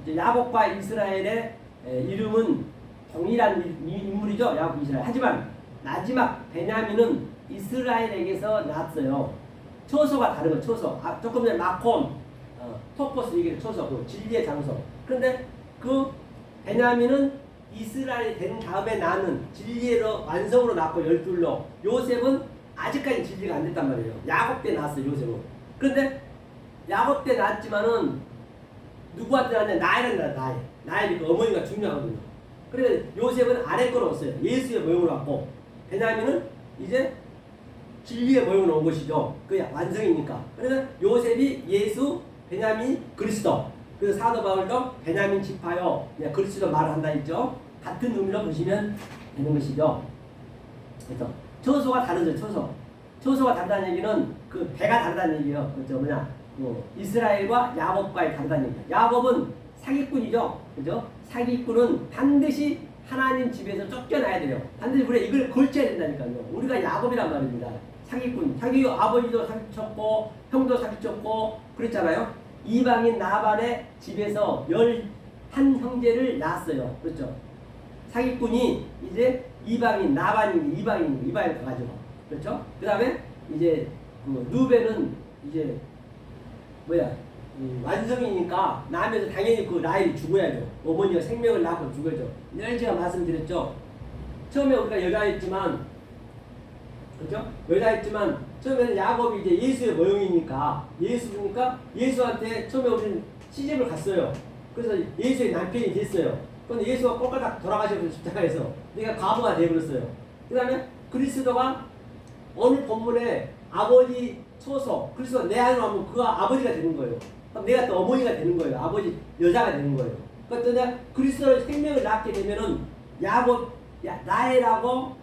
이제 야곱과 이스라엘의 이름은 동일한 인물이죠. 야곱 이스라엘. 하지만 마지막 베냐민은 이스라엘에게서 났어요. 처소가 다른 거. 처소. 조금 전에 마콤, 토포스 얘기를 처소. 그 진리의 장소. 그런데 그 베냐민은 이스라엘이 된 다음에 나는 진리로 완성으로 낳고 12로. 요셉은 아직까지 진리가 안 됐단 말이에요. 야곱 때 낳았어요. 요셉은. 그런데 야곱 때 낳았지만은 누구한테 낳았냐? 나엘은 나엘. 나엘이 어머니가 중요하거든요. 그래서 요셉은 아래 거로 왔어요. 예수의 모형으로 왔고 베냐민은 이제 진리의 모형으로 온 것이죠. 그게 완성이니까. 그래서 요셉이 예수, 베냐민, 그리스도. 그래서 사도 바울도 베냐민 지파요. 그리스도 말을 한다 했죠. 같은 의미로 보시면 되는 것이죠. 그래서 처소가 다르죠. 처소가 다르다는 얘기는 그 배가 다르다는 얘기예요. 그죠? 이스라엘과 야곱과의 다르다는 얘기예요. 야곱은 사기꾼이죠. 그죠? 사기꾼은 반드시 하나님 집에서 쫓겨나야 돼요. 반드시 우리가 이걸 걸쳐야 된다니까요. 우리가 야곱이란 말입니다. 사기꾼. 자기 아버지도 사기쳤고 형도 사기쳤고 그랬잖아요. 이방인 나반의 집에서 11형제를 낳았어요. 그렇죠? 사기꾼이 이제 이방인 나반이 이방인 가가지고 그렇죠? 그 다음에 이제 루벤은 이제 완성이니까 나면서 당연히 그 나이 죽어야죠. 어머니가 생명을 낳고 죽어야죠. 늘 제가 말씀드렸죠. 처음에 우리가 여자였지만 그렇죠? 여자였지만 처음에는 야곱이 이제 예수의 모형이니까 예수한테 처음에 우리는 시집을 갔어요. 그래서 예수의 남편이 됐어요. 그런데 예수가 꼴까닥 돌아가셔서 십자가에서 내가 과부가 되어버렸어요. 그 다음에 그리스도가 오늘 본문에 아버지 소속, 그리스도 내 안으로 하면 그가 아버지가 되는 거예요. 그럼 내가 또 어머니가 되는 거예요. 아버지 여자가 되는 거예요. 그러니까 내가 그리스도의 생명을 낳게 되면은 라헬하고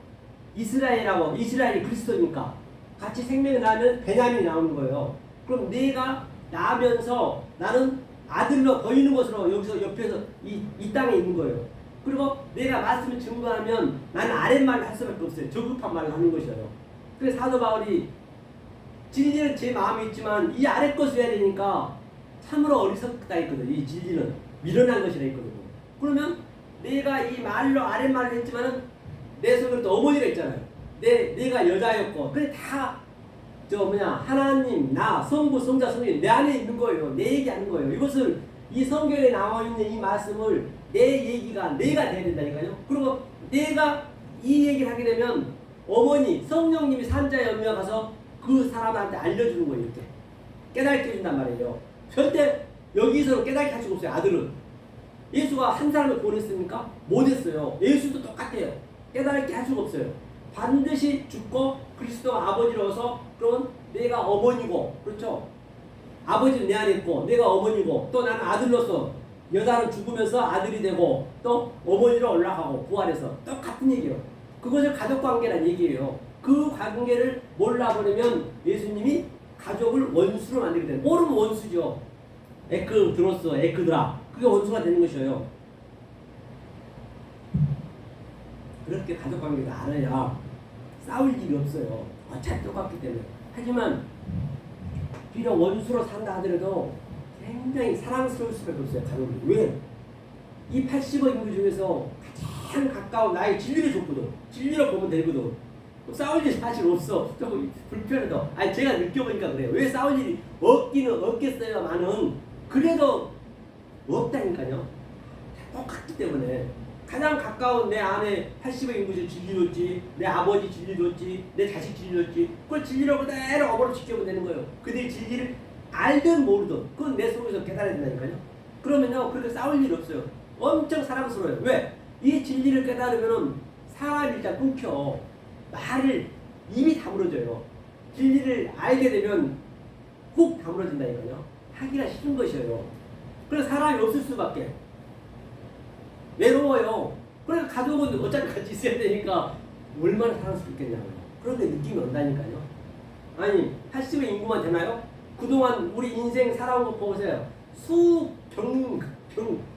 이스라엘이 그리스도니까 같이 생명을 낳으면 베냐민이 나오는 거예요. 그럼 내가 나면서 나는 아들로 보이는 것으로 여기서 옆에서 이 땅에 있는 거예요. 그리고 내가 말씀을 증거하면 나는 아랫말을 할 수밖에 없어요. 저급한 말을 하는 것이에요. 그래서 사도 바울이 진리는 제 마음에 있지만 이 아랫 것을 해야 되니까 참으로 어리석다 했거든. 이 진리는 미련한 것이라 했거든요. 그러면 내가 이 말로 아랫말을 했지만은 내 속에 또 어머니가 있잖아요. 내가 여자였고 그래 다 하나님, 나, 성부, 성자, 성령 내 안에 있는 거예요. 내 얘기하는 거예요. 이것을 이 성경에 나와 있는 이 말씀을 내 얘기가 내가 돼야 된다니까요. 그리고 내가 이 얘기를 하게 되면 어머니, 성령님이 산자의 엄미가 가서 그 사람한테 알려주는 거예요. 이렇게 깨닫게 해준단 말이에요. 절대 여기서 깨닫게 할 수가 없어요. 아들은 예수가 한 사람을 보냈습니까? 못했어요. 예수도 똑같아요. 깨닫게 할 수가 없어요. 반드시 죽고 그리스도가 아버지로서 그러면 내가 어머니고, 그렇죠? 아버지는 내 안에 있고 내가 어머니고 또 나는 아들로서 여자는 죽으면서 아들이 되고 또 어머니로 올라가고 부활해서 똑같은 얘기예요. 그것을 가족관계란 얘기예요. 그 관계를 몰라버리면 예수님이 가족을 원수로 만들게 돼요. 모르면 원수죠. 에크드로스, 에크드라, 그게 원수가 되는 것이에요. 그렇게 가족관계를 알아야 싸울 일이 없어요. 어차피 똑같기 때문에. 하지만 비록 원수로 산다 하더라도 굉장히 사랑스러울 수밖에 없어요. 가족이. 왜? 이 80억 인구 중에서 가장 가까운 나의 진리를 줬거든. 진리로 보면 되거든. 싸울 일이 사실 없어. 좀 불편하다. 아니 제가 느껴보니까 그래요. 왜 싸울 일이 없기는 없겠어요만은 그래도 없다니까요. 똑같기 때문에. 가장 가까운 내 안에 80의 인구를 진리 줬지, 내 아버지 진리 줬지, 내 자식 진리 줬지, 그걸 진리로 그대로 어버로 지켜보면 되는 거예요. 그들이 진리를 알든 모르든 그건 내 속에서 깨달아야 된다니까요. 그러면요 그렇게 싸울 일 없어요. 엄청 사랑스러워요. 왜? 이 진리를 깨달으면은 사람이 일단 끊겨. 말을 입이 다물어져요. 진리를 알게 되면 훅 다물어진다니까요. 하기가 싫은 것이에요. 그래서 사람이 없을 수밖에. 외로워요. 그러니까 가족은 어차피 같이 있어야 되니까 얼마나 사랑스럽겠냐고요. 그런데 느낌이 온다니까요. 아니 80의 인구만 되나요? 그동안 우리 인생 살아온 거 보세요.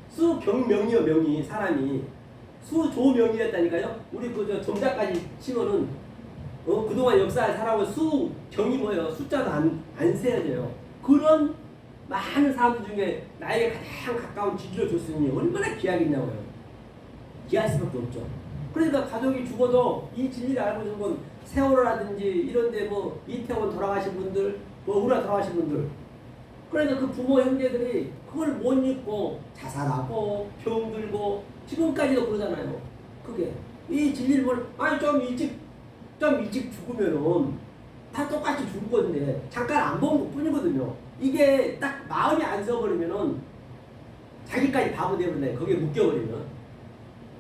수경명이요 명이 사람이 수조명이었다니까요. 우리 그 정자까지 치면은 그동안 역사에 살아온 수경이 뭐예요? 숫자도 안 세어져요. 그런 많은 사람들 중에 나에게 가장 가까운 진리를 줬으니 얼마나 귀하겠냐고요. 귀할 수밖에 없죠. 그러니까 가족이 죽어도 이 진리를 알고 있는 건 세월호라든지 이런데 뭐 이태원 돌아가신 분들, 뭐 우라 돌아가신 분들. 그러니까 그 부모 형제들이 그걸 못 잊고 자살하고 병들고 지금까지도 그러잖아요. 그게 이 진리를 아니 좀 일찍 죽으면은 다 똑같이 죽을 건데 잠깐 안 본 것 뿐이거든요. 이게 딱 마음이 안 서버리면은 자기까지 바보 되버린다. 거기에 묶여버리면.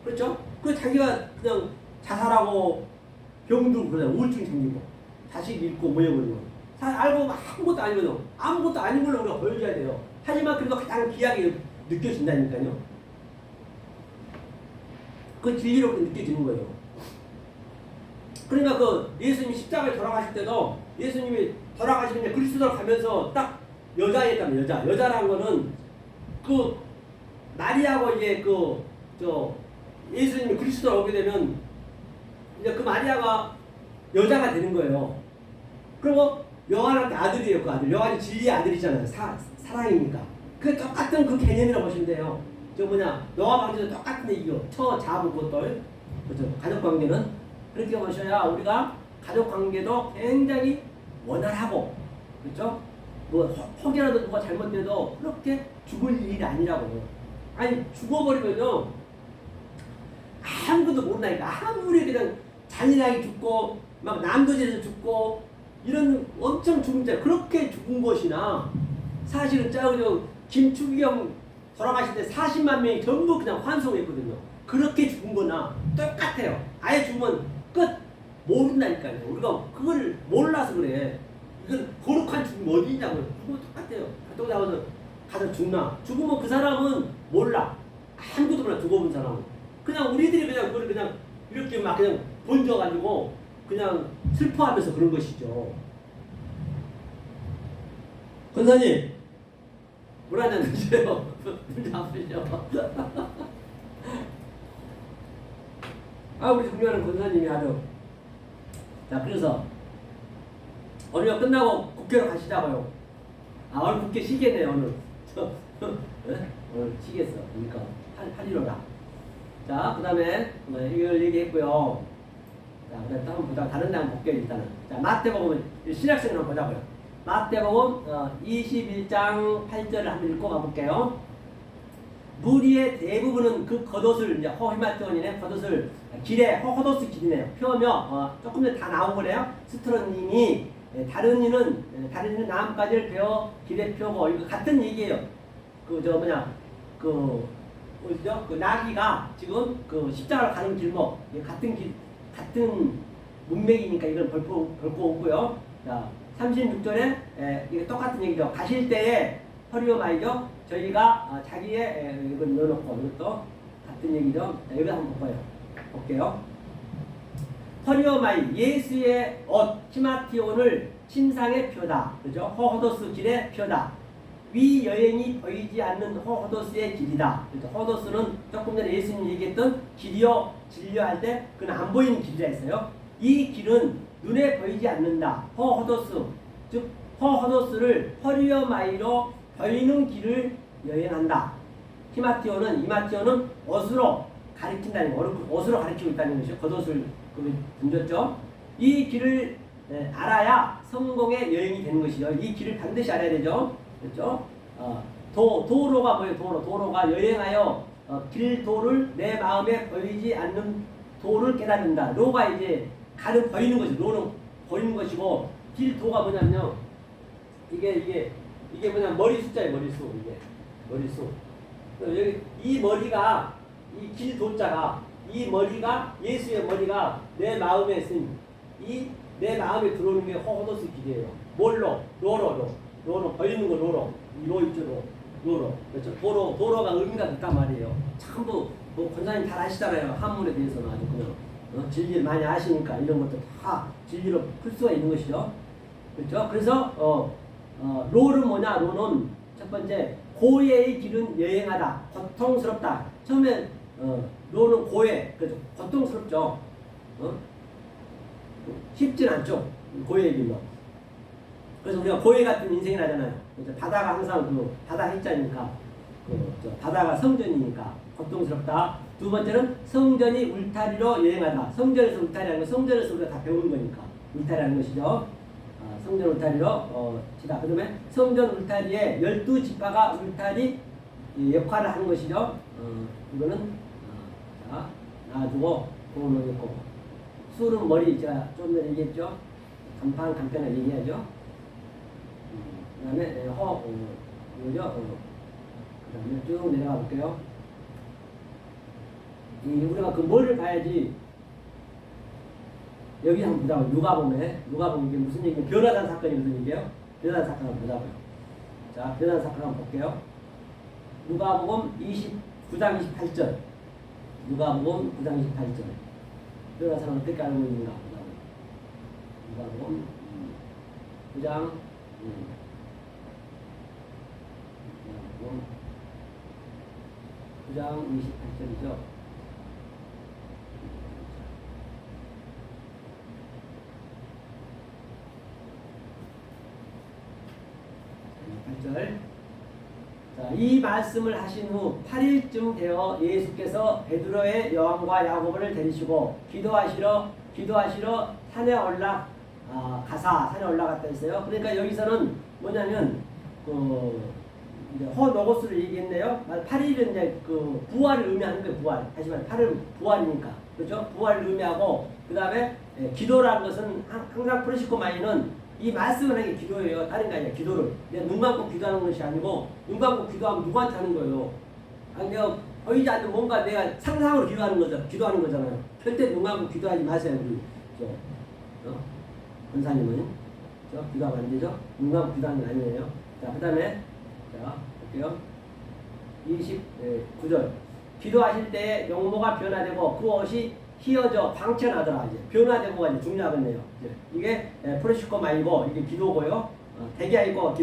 그렇죠? 그 자기가 그냥 자살하고 병들고 그냥 우울증 생기고 자식 잃고 모여버리고 알고 아무것도 아니거든. 아무것도 아닌 걸로 우리가 보여줘야 돼요. 하지만 그래도 가장 귀하게 느껴진다니까요. 그 진리로 느껴지는 거예요. 그러니까 그 예수님이 십자가에 돌아가실 때도 예수님이 돌아가시면 그리스도로 가면서 딱 여자였다면 여자라는 거는 그 마리아하고 이제 예수님이 그리스도로 오게 되면 이제 그 마리아가 여자가 되는 거예요. 그리고 요한한테 아들이에요. 그 아들. 요한이 진리의 아들이잖아요. 사랑이니까. 그 똑같은 그 개념이라고 보시면 돼요. 노아 방주도 똑같은 얘기고 처자부 것들. 그렇죠. 가족 관계는 그렇게 보셔야 우리가 가족 관계도 굉장히 원활하고, 그렇죠? 뭐 혹여라도 누가 잘못돼도 그렇게 죽을 일이 아니라고. 아니 죽어버리면요 아무것도 모른다니까. 아무리 그냥 잔인하게 죽고 막 남도질에서 죽고 이런 엄청 죽은 자 그렇게 죽은 것이나 사실은 김추기경 돌아가실 때 40만 명이 전부 그냥 환송했거든요. 그렇게 죽은 거나 똑같아요. 아예 죽으면 끝. 모른다니까요. 우리가 그걸 몰라서 그래. 이건 거룩한 죽음 어디 있냐고요. 그거 똑같아요. 활동 나와서 가서 죽나. 죽으면 그 사람은 몰라. 아무것도 몰라. 죽어본 사람은. 그냥 우리들이 그냥 그걸 그냥 이렇게 막 그냥 번져가지고 그냥 슬퍼하면서 그런 것이죠. 권사님, 물 한잔 드세요. 물 잡으시죠. 아, 우리 존경하는 권사님이 아주. 자, 그래서 오늘 끝나고 국회로 가시자고요. 아, 오늘 국회 쉬겠네요, 오늘. 오늘 쉬겠어. 그러니까 8.15라. 자, 그 다음에 이걸 얘기했고요. 자, 그 다음에 한번 보자. 다른 데 한번 볼게요, 일단은. 자, 마태복음, 신약성을 한번 보자고요. 마태복음 21장 8절을 한번 읽고 가볼게요. 무리의 대부분은 그 겉옷을, 이제 허히마티온이네, 겉옷을 길에, 허도스 길이네요. 펴며, 조금 전에 다 나온 거래요. 스트로님이, 다른 이는 나뭇가지를 베어 길에 펴고, 이거 같은 얘기예요. 뭐죠? 그 나귀가 지금 그 십자가를 가는 길목, 같은 문맥이니까 이걸 벌고 오고요. 자, 36절에, 이게 똑같은 얘기죠. 가실 때에 허리오마이죠. 저희가 자기의 이걸 넣어놓고 이것도 같은 얘기죠. 자, 여기 한번 볼게요. 허리오마이 예수의 옷 히마티온을 침상의 표다. 그죠? 호호도스 길의 표다. 위 여행이 보이지 않는 호호도스의 길이다. 그죠? 호호도스는 조금 전에 예수님이 얘기했던 길이요 진료할 때 그는 안 보이는 길이라 했어요. 이 길은 눈에 보이지 않는다. 호호도스 즉 호호도스를 허리오마이로 보이는 길을 여행한다. 이마티오는 옷으로 가리킨다는 거, 옷으로 가리키고 있다는 것이죠. 겉옷을 던졌죠. 이 길을 알아야 성공의 여행이 되는 것이죠. 이 길을 반드시 알아야 되죠. 그렇죠? 도로가 뭐예요? 도로가 여행하여 길도를 내 마음에 보이지 않는 도를 깨닫는다. 로가 이제 가는 보이는 것이죠. 로는 보이는 것이고 길도가 뭐냐면요. 이게 뭐냐 머리 숫자예요. 머리수 이게 머리수. 여기 이 머리가 이 길도자가 이 머리가 예수의 머리가 내 마음에 있으니 이 내 마음에 들어오는 게 호호도스 길이에요. 뭘로? 로로 보이는 거 로 있죠. 로로 그렇죠. 도로가 의미가 있단 말이에요. 전부 뭐 권사님 잘 아시잖아요. 한문에 대해서는 아주 그냥 진리를 많이 아시니까 이런 것도 다 진리로 풀 수가 있는 것이죠. 그렇죠. 그래서 로는 뭐냐? 로는 첫 번째 고해의 길은 여행하다. 고통스럽다. 처음에 로는 고해. 그렇죠. 고통스럽죠. 쉽진 않죠. 고해의 길로. 그래서 우리가 고해 같은 인생이 나잖아요. 그렇죠? 바다가 항상 바다 해자니까 바다가 성전이니까 고통스럽다. 두 번째는 성전이 울타리로 여행하다. 성전에서 울타리라는 건 성전에서 우리가 다 배운 거니까 울타리라는 것이죠. 성전 울타리로 치다. 그 다음에 성전 울타리에 12지파가 울타리 역할을 하는 것이죠. 이거는 자 놔두고 돈을 넣고 술은 머리 제가 좀 전에 얘기했죠. 간편하게 얘기하죠. 그 다음에 뭐죠? 그 다음에 쭉 내려가 볼게요. 우리가 그 뭐를 봐야지 여기 한번 보자고요. 누가복음 이게 무슨 얘기예요? 변화단 사건이 무슨 얘기예요? 변화단 사건 한번 보자고요. 자, 변화단 사건 한번 볼게요. 누가복음 29장 28절. 누가복음 9장 28절. 변화단 사건 어떻게 알고 있는가? 누가복음 9장 28절이죠. 8절. 자, 이 말씀을 하신 후 8일쯤 되어 예수께서 베드로의 요한과 야고보를 데리시고 기도하시러 산에 올라갔다 했어요. 그러니까 여기서는 뭐냐면 이제 호노고스를 얘기했네요. 8일은 이제 부활을 의미하는 거예요. 부활. 하지만 8일은 부활이니까. 그렇죠? 부활을 의미하고 그다음에 기도라는 것은 항상 프란시스코 마이는 이 말씀을 하는 게 기도예요. 다른 게 아니야. 기도를. 내가 눈 감고 기도하는 것이 아니고 눈 감고 기도하면 누구한테 하는 거예요. 아니 내가 보이지 않는 뭔가 내가 상상으로 기도하는 거잖아. 기도하는 거잖아요. 절대 눈 감고 기도하지 마세요. 우리 권사님은 기도하면 안 되죠. 눈 감고 기도하는 게 아니에요. 자, 그 다음에 자 볼게요. 29절 기도하실 때 용모가 변화되고 그 옷이 휘어져 방천하더라. 이제 변화되고가 이제 중요하겠네요. 이게 프로시코마이고 이게 기도고요. 대기하이고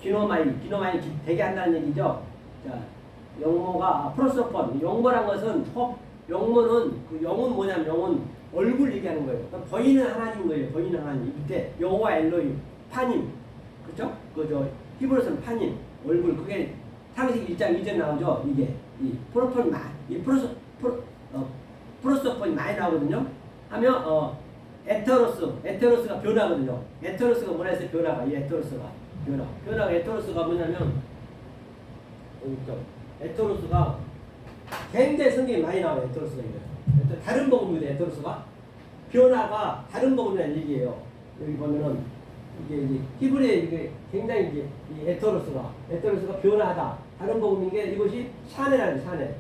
기노마이 대기한다는 얘기죠. 자, 용모가 프로소폰 용모란 것은 용모는 그 영은 뭐냐면 영은 얼굴 얘기하는 거예요. 그러니까 보이는 하나님 거예요. 보이는 하나님 밑에 여호와 엘로힘 파님 그렇죠? 그저 히브리서는 파님 얼굴 그게 창세기 1장 2절 나오죠. 이게 이 프로폰 이 프로소폰이 많이 나오거든요. 하면 에테로스가 변화거든요. 에테로스가 뭐라 했어요? 변화가 이 에테로스가 에테로스가 뭐냐면 에테로스가 굉장히 성경이 많이 나와요. 에테로스가 이거예요. 다른 복음입니다. 에테로스가 변화가 다른 복음이라는 얘기예요. 여기 보면은 이게 이제 히브리에 이게 굉장히 이제 이 에테로스가 변화하다. 다른 복음인 게 이것이 샤네라는 샤네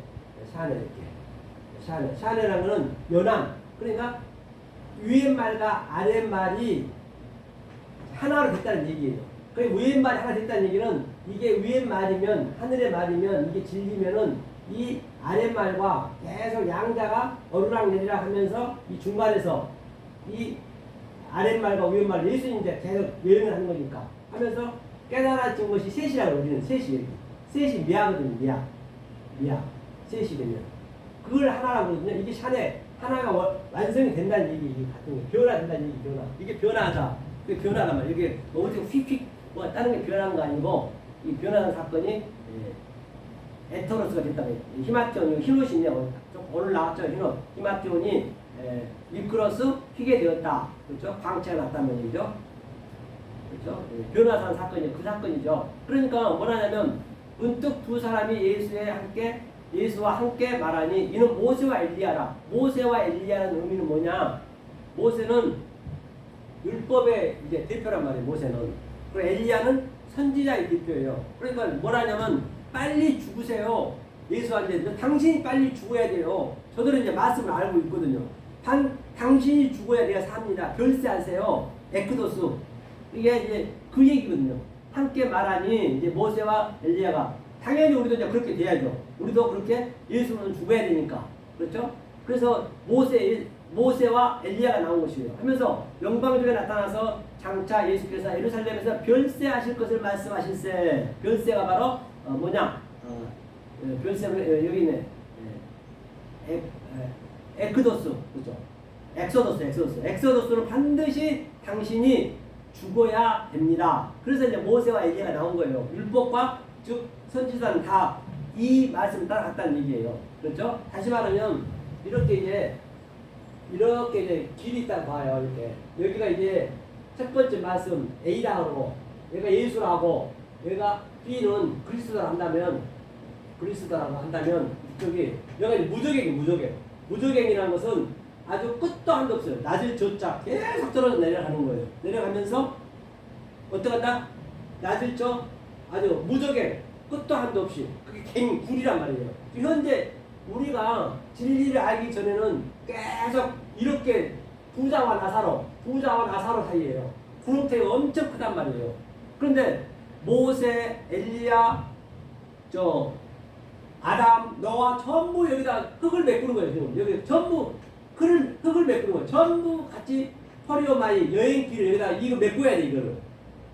이렇게. 샤네라는 거는 연함. 그러니까 위에 말과 아래 말이 하나로 됐다는 얘기예요. 그 위에 말이 하나 됐다는 얘기는 이게 위에 말이면 하늘의 말이면 이게 진리면은 이 아래 말과 계속 양자가 어루락내리락 하면서 이 중간에서 이 아래 말과 위에 말 예수님인데 계속 여행을 하는 거니까 하면서 깨달아진 것이 셋이라고 우리는 셋이 미하거든요. 미하 셋이 되면 그걸 하나라고 그러거든요. 이게 샤네 하나가 완성이 된다는 얘기 같은 거 변화된다는 얘기 이게 변화하다. 그게 변화란 말이에요. 이게 뭐 어떻게 휙휙 뭐 다른 게 변한 거 아니고 이 변화하는 사건이 에토로스가 됐다고 해요. 히마티온 히노시네 좀 오늘 나왔죠. 히마티온이 미크로스 휘게 되었다. 그렇죠? 광채가 났다는 얘기죠. 그렇죠? 변화한 사건이 그 사건이죠. 그러니까 뭐라냐면 문득 두 사람이 예수와 함께 말하니 이는 모세와 엘리야라. 모세와 엘리야라는 의미는 뭐냐? 모세는 율법의 이제 대표란 말이에요. 모세는. 그리고 엘리야는 선지자의 대표예요. 그러니까 뭐라냐면 빨리 죽으세요. 예수한테 당신이 빨리 죽어야 돼요. 저들은 이제 말씀을 알고 있거든요. 당신이 죽어야 내가 삽니다. 결세하세요. 에크도스. 이게 이제 그 얘기거든요. 함께 말하니 이제 모세와 엘리야가 당연히 우리도 이제 그렇게 돼야죠. 우리도 그렇게 예수는 죽어야 되니까. 그렇죠? 그래서 모세와 엘리야가 나온 것이에요. 하면서 영광중에 나타나서 장차 예수께서 예루살렘에서 별세하실 것을 말씀하실세. 별세가 바로 별세는 여기 있네. 에크도스. 그렇죠? 엑소도스는 반드시 당신이 죽어야 됩니다. 그래서 이제 모세와 엘리야가 나온 거예요. 율법과 즉 선지자는 다 이 말씀을 따라갔다는 얘기예요. 그렇죠? 다시 말하면 이렇게 이제 길이 있다고 봐요. 이렇게 여기가 이제 첫 번째 말씀 A라고 하고 얘가 예수라고 얘가 B는 그리스도라고 한다면 이쪽이 여기가 이제 무적행이라는 것은 아주 끝도 한도 없어요. 낮을 저자 계속 떨어져 내려가는 거예요. 내려가면서 어떡한다? 낮을 저 아주 무적행 끝도 한도 없이 그게 갱굴이란 말이에요. 현재 우리가 진리를 알기 전에는 계속 이렇게 부자와 나사로 사이에요. 구름대가 엄청 크단 말이에요. 그런데 모세, 엘리야, 아담, 노아 전부 여기다 흙을 메꾸는 거예요. 지금 여기 전부 흙을 메꾸는 거예요. 전부 같이 퍼리오마이 여행길을 여기다 이거 메꿔야 돼 이거를.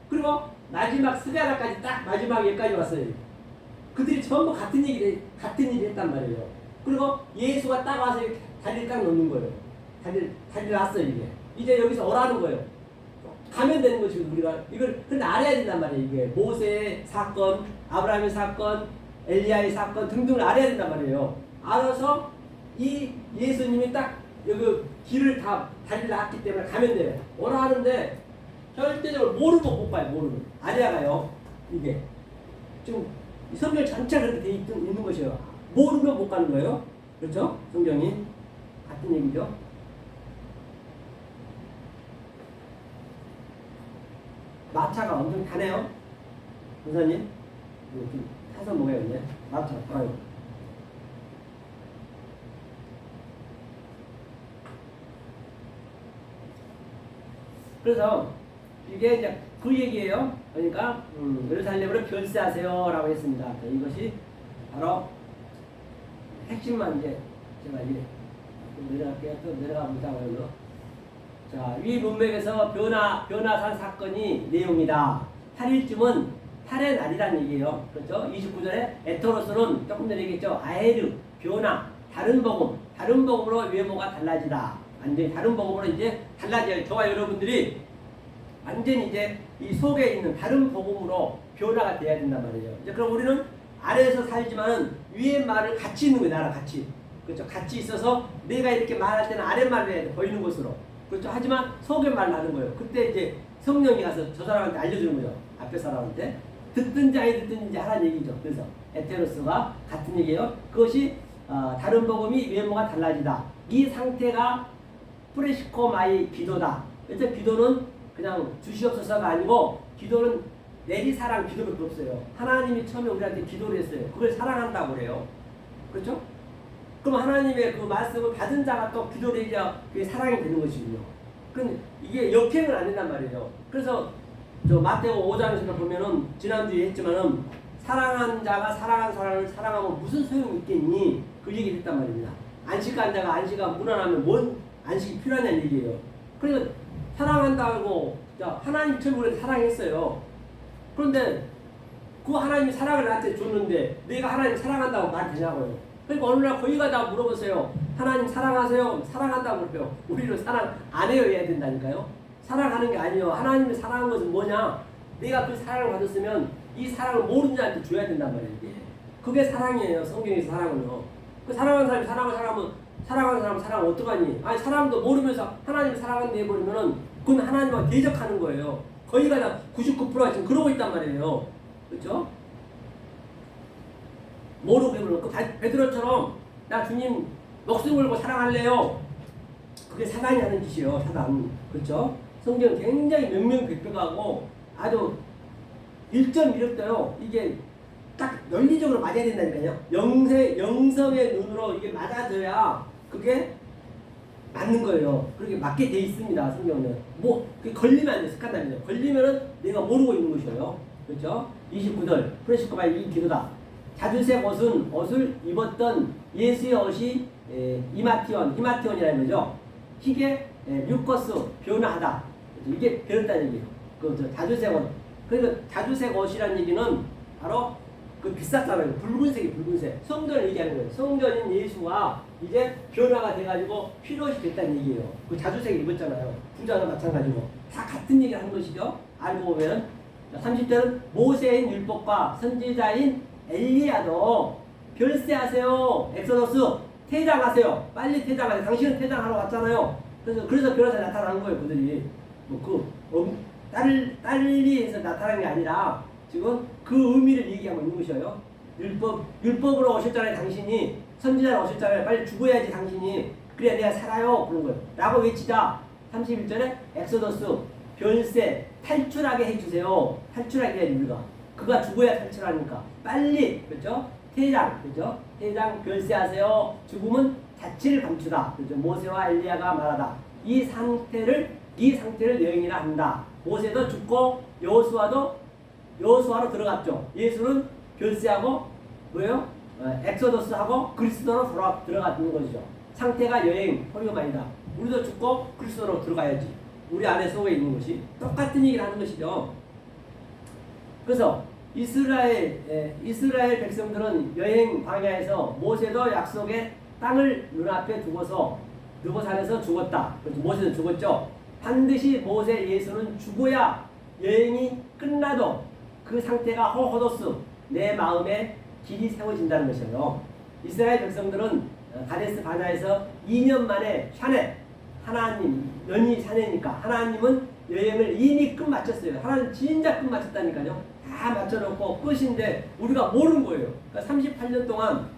그리고 마지막 스가랴까지 딱 마지막 여기까지 왔어요. 그들이 전부 같은 일을 했단 말이에요. 그리고 예수가 딱 와서 이렇게 다리를 딱 놓는 거예요. 다리를 놨어요 이게. 이제 여기서 오라는 거예요. 가면 되는 거지 우리가 이걸 근데 알아야 된단 말이에요. 이게 모세의 사건, 아브라함의 사건, 엘리야의 사건 등등을 알아야 된단 말이에요. 알아서 이 예수님이 딱 여기 길을 다 다리를 놨기 때문에 가면 돼요. 오라 하는데 절대적으로 모르고 못 가요. 모르고 알아야 가요. 이게 지금 성경 전체가 그렇게 돼 있는 것이에요. 모르면 못 가는 거예요. 그렇죠? 성경이 같은 얘기죠. 마차가 엄청 타네요. 선생님, 이거 좀 타서 먹어야겠네. 마차, 아유. 그래서 이게 이제 그 얘기예요. 그러니까 예루살렘으로 별세하세요라고 했습니다. 이것이 바로 핵심만 이제 제가 이제 내려갈게요. 또 내려가 보자고요. 자, 위 문맥에서 변화산 사건이 내용이다. 8일쯤은 8의 날이란 얘기예요. 그렇죠? 29절에 에토로스는 조금 전에 얘기했죠. 아헤르, 변화, 다른 복음으로 외모가 달라지다. 완전히 다른 복음으로 이제 달라져요. 저와 여러분들이 완전히 이제 이 속에 있는 다른 복음으로 변화가 돼야 된단 말이에요. 이제 그럼 우리는 아래에서 살지만은 위의 말을 같이 있는 거예요. 나랑 같이. 그렇죠? 같이 있어서 내가 이렇게 말할 때는 아랫말을 해야 돼. 보이는 곳으로. 그렇죠? 하지만 속의 말을 하는 거예요. 그때 이제 성령이 가서 저 사람한테 알려주는 거죠. 앞에 사람한테. 듣든지 아니 듣든지 하라는 얘기죠. 그래서 에테로스가 같은 얘기예요. 그것이 다른 복음이 외모가 달라지다. 이 상태가 프레시코마이 기도다. 그래서 기도는 그냥 주시옵소서가 아니고 기도는 내리사랑 기도밖에 없어요. 하나님이 처음에 우리한테 기도를 했어요. 그걸 사랑한다고 그래요. 그렇죠? 그럼 하나님의 그 말씀을 받은 자가 또 기도를 해야 그게 사랑이 되는 것이군요. 근데 이게 역행은 안 된단 말이에요. 그래서 저 마태오 5장에서 보면은 지난주에 했지만은 사랑한 자가 사랑한 사람을 사랑하면 무슨 소용이 있겠니? 그 얘기를 했단 말입니다. 안식한 자가 안식가 무난하면 뭔 안식이 필요하냐는 얘기예요. 그러니까 사랑한다고 하나님 처음에 우리를 사랑했어요. 그런데 그 하나님이 사랑을 나한테 줬는데 내가 하나님 사랑한다고 말이 되냐고요. 그러니까 어느 날 거기 가다 물어보세요. 하나님 사랑하세요? 사랑한다고 그래요. 우리는 사랑 안 해요 해야 된다니까요. 사랑하는 게 아니에요. 하나님이 사랑한 것은 뭐냐? 내가 그 사랑을 받았으면 이 사랑을 모르는 자한테 줘야 된단 말이에요. 그게 사랑이에요. 성경에서 사랑은요. 그 사랑하는 사람이 사랑하는 사람 사랑 어떡하니? 아니 사람도 모르면서 하나님 사랑한다 해버리면은 그건 하나님과 대적하는 거예요. 거의 다 99%가 지금 그러고 있단 말이에요. 그렇죠? 모르고 해버리면 그 베드로처럼 나 주님 목숨 걸고 사랑할래요. 그게 사단이 하는 짓이에요. 사단. 그렇죠? 성경은 굉장히 명명백백하고 아주 1.1획도요. 이게 딱 논리적으로 맞아야 된다니까요. 영성의 눈으로 이게 맞아져야 그게 맞는 거예요. 그렇게 맞게 돼 있습니다. 성경은. 그게 걸리면 안 돼. 스칸달이죠. 걸리면은 내가 모르고 있는 것이에요. 그렇죠? 29절. 프레시코바의 이 기도다. 자주색 옷을 입었던 예수의 옷이 히마티온이라는 거죠. 희게 뮤커스 변화하다. 이게 변했다는 얘기예요. 그 자주색 옷. 그러니까 자주색 옷이라는 얘기는 바로 그 비쌌잖아요. 붉은색. 성전을 얘기하는 거예요. 성전인 예수가 이제 변화가 돼가지고 휘롯이 됐다는 얘기예요. 그 자주색 입었잖아요. 부자나 마찬가지고. 다 같은 얘기를 하는 것이죠. 알고 보면. 30절은 모세인 율법과 선지자인 엘리야도 별세하세요. 엑소더스 퇴장하세요. 빨리 퇴장하세요. 당신은 퇴장하러 왔잖아요. 그래서 변호사 나타나는 거예요. 그들이 딸리에서 나타난 게 아니라 지금 그 의미를 얘기하고 있는 것이에요. 율법으로 오셨잖아요. 당신이 선지자로 오셨잖아요. 빨리 죽어야지 당신이. 그래야 내가 살아요. 그런 거예요. 라고 외치자 31절에 엑소더스 별세 탈출하게 해주세요. 탈출하게 해야 우리가. 그가 죽어야 탈출하니까 빨리. 그렇죠? 퇴장. 그렇죠? 퇴장 별세하세요. 죽음은 자취를 감추다. 그렇죠? 모세와 엘리야가 말하다. 이 상태를 여행이라 한다. 모세도 죽고 여호수아로 들어갔죠. 예수는 별세하고 뭐예요? 엑소더스하고 그리스도로 들어가는 것이죠. 상태가 여행, 포효만이다. 우리도 죽고 그리스도로 들어가야지. 우리 안에 속에 있는 것이 똑같은 얘기를 하는 것이죠. 그래서 이스라엘 백성들은 여행 광야에서 모세도 약속의 땅을 눈앞에 두고서 안에서 죽었다. 모세는 죽었죠. 반드시 모세 예수는 죽어야 여행이 끝나도 그 상태가 호호도스 내 마음에 길이 세워진다는 것이에요. 이스라엘 백성들은 가데스 바네아에서 2년 만에 샤넷 하나님 연이 샤넷이니까 하나님은 여행을 이미 끝마쳤어요. 하나님 진짜 끝마쳤다니까요. 다 맞춰놓고 끝인데 우리가 모르는 거예요. 그러니까 38년 동안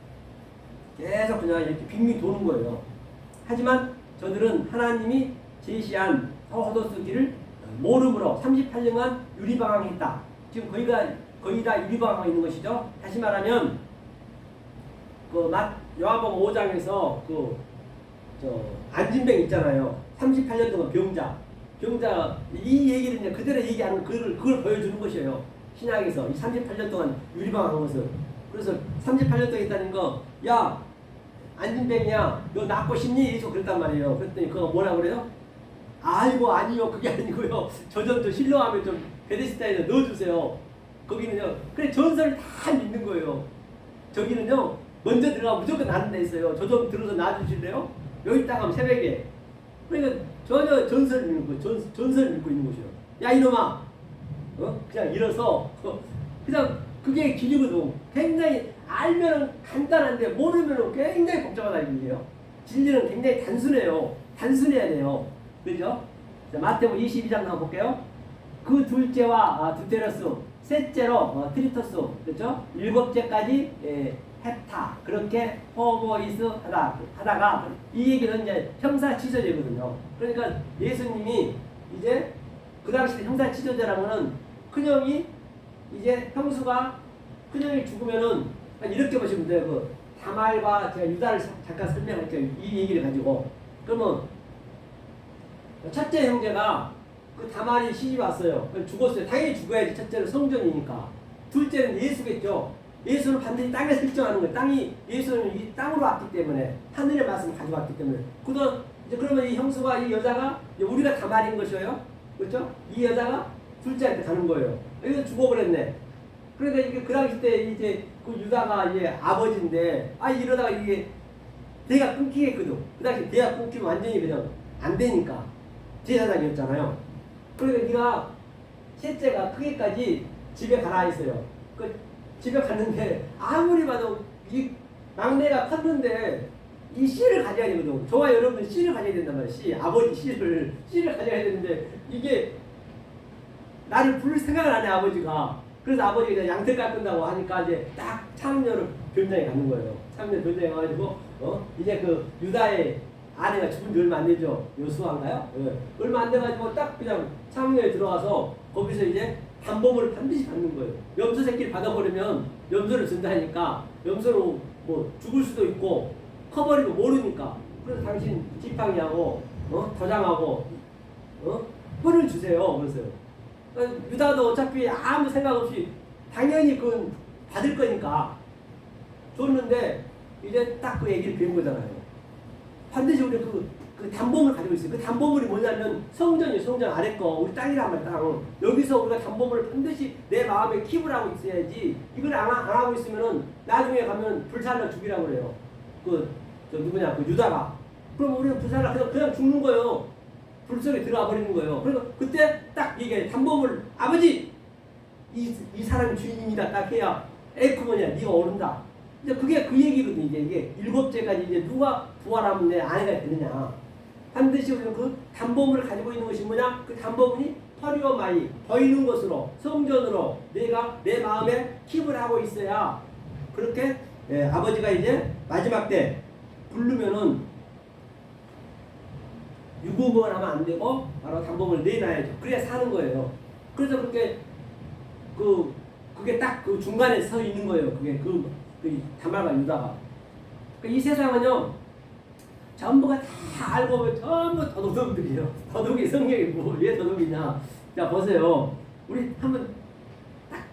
계속 그냥 이렇게 빙빙 도는 거예요. 하지만 저들은 하나님이 제시한 호호도스 길을 모름으로 38년간 유리방황했다. 지금 거의 다 유리방황 있는 것이죠. 다시 말하면 요한복음 5장에서 안진뱅 있잖아요. 38년 동안 병자 이 얘기를 이제 그대로 얘기하는 그걸 보여주는 것이에요. 신약에서 이 38년 동안 유리방황한 것을. 그래서 38년 동안 있다는 거, 야 안진뱅이야 너 낫고 싶니? 예수 그랬단 말이에요. 그랬더니 그거 뭐라 그래요? 아이고 아니요 그게 아니고요. 저 좀 실로하면 좀 베데스다에 넣어주세요. 거기는요. 그래 전설을 다 믿는 거예요. 저기는요 먼저 들어가면 무조건 나는 데 있어요. 저 좀 들어서 놔주실래요? 여기 있다가 하면 새벽에. 그러니까 전혀 전설을 믿는 거예요. 전설을 믿고 있는 것이요. 야 이놈아, 그냥 일어서 그냥 그게 길이거든. 굉장히 알면은 간단한데 모르면은 굉장히 복잡하다는 얘기예요. 진리는 굉장히 단순해요. 단순해야 돼요. 그죠? 자, 마태복음 22장 한번 볼게요. 그 둘째와 두테러스, 셋째로 트리토스, 그렇죠? 일곱째까지 헤타 그렇게 호모이스 하다가 이 얘기는 이제 형사 취소제거든요. 그러니까 예수님이 이제 그 당시 형사 취소제라는 거는 큰형이 이제 큰형이 죽으면은 이렇게 보시면 돼요. 그 다말과 제가 유다를 잠깐 설명할게요. 이 얘기를 가지고. 그러면 첫째 형제가 그 다말이 시집 왔어요. 죽었어요. 당연히 죽어야지. 첫째는 성전이니까. 둘째는 예수겠죠. 예수는 반드시 땅에서 일정하는 거예요. 예수는 이 땅으로 왔기 때문에 하늘의 말씀을 가져왔기 때문에. 그러면 이 형수가 이 여자가 우리가 다말인 것이에요. 그렇죠? 이 여자가 둘째한테 가는 거예요. 이거 죽어버렸네. 그러니까 이게 그 당시 때 이제 그 유다가 이제 아버지인데 이러다가 이게 대가 끊기겠거든. 그 당시 대가 끊기면 완전히 그냥 안 되니까 제사장이었잖아요. 그러니까 네가 셋째가 크게까지 집에 가라 했어요. 집에 갔는데 아무리 봐도 이 막내가 컸는데 이 씨를 가져야 되거든. 저와 여러분 씨를 가져야 된단 말이야. 아버지 씨를 가져야 되는데 이게 나를 부를 생각을 안 해 아버지가. 그래서 아버지가 양털 깎는다고 하니까 이제 딱 창녀를 변장에 가는 거예요. 창녀 변장에 가가지고 이제 그 유다의 아내가 죽은 지 얼마 안 되죠. 여수한가요? 얼마 안 돼가지고 딱 그냥 창녀에 들어가서 거기서 이제 담보물을 반드시 받는 거예요. 염소 새끼를 받아버리면 염소를 준다니까 염소로 뭐 죽을 수도 있고 커버리고 모르니까. 그래서 당신 지팡이하고 도장하고 뿔을 주세요. 그랬어요. 유다도 어차피 아무 생각 없이 당연히 그건 받을 거니까 줬는데 이제 딱 그 얘기를 배운 거잖아요. 반드시 우리 그 담보물을 가지고 있어요. 그 담보물이 뭐냐면 성전이에요. 성전 아래 거 우리 땅이란 말이야. 땅. 여기서 우리가 담보물을 반드시 내 마음에 킵을 하고 있어야지. 이걸 안 하고 있으면은 나중에 가면 불살라 죽이라고 그래요. 그 유다가. 그럼 우리는 불살라 그냥 죽는 거예요. 불속에 들어가 버리는 거예요. 그래서 그때 딱 이게 담보물 아버지 이 사람이 주인입니다. 딱 해야 에이크머니야 네가 오른다. 이제 그게 그 얘기거든요. 이게 일곱째까지 이제 누가 부활하면 내 아내가 되느냐. 반드시 우리는 그 담보물을 가지고 있는 것이 뭐냐? 그 담보물이 퍼리오마이 보이는 것으로 성전으로 내가 내 마음에 킵을 하고 있어야 그렇게 아버지가 이제 마지막 때 부르면은 유구무원 하면 안 되고 바로 담보물을 내놔야죠. 그래야 사는 거예요. 그래서 그게 딱 그 중간에 서 있는 거예요. 그게 그 다말과 유다가. 이 세상은요 전부가 다 알고 보면 전부 도둑들이에요. 도둑이 성경이 왜 도둑이냐? 자 보세요. 우리 한번 딱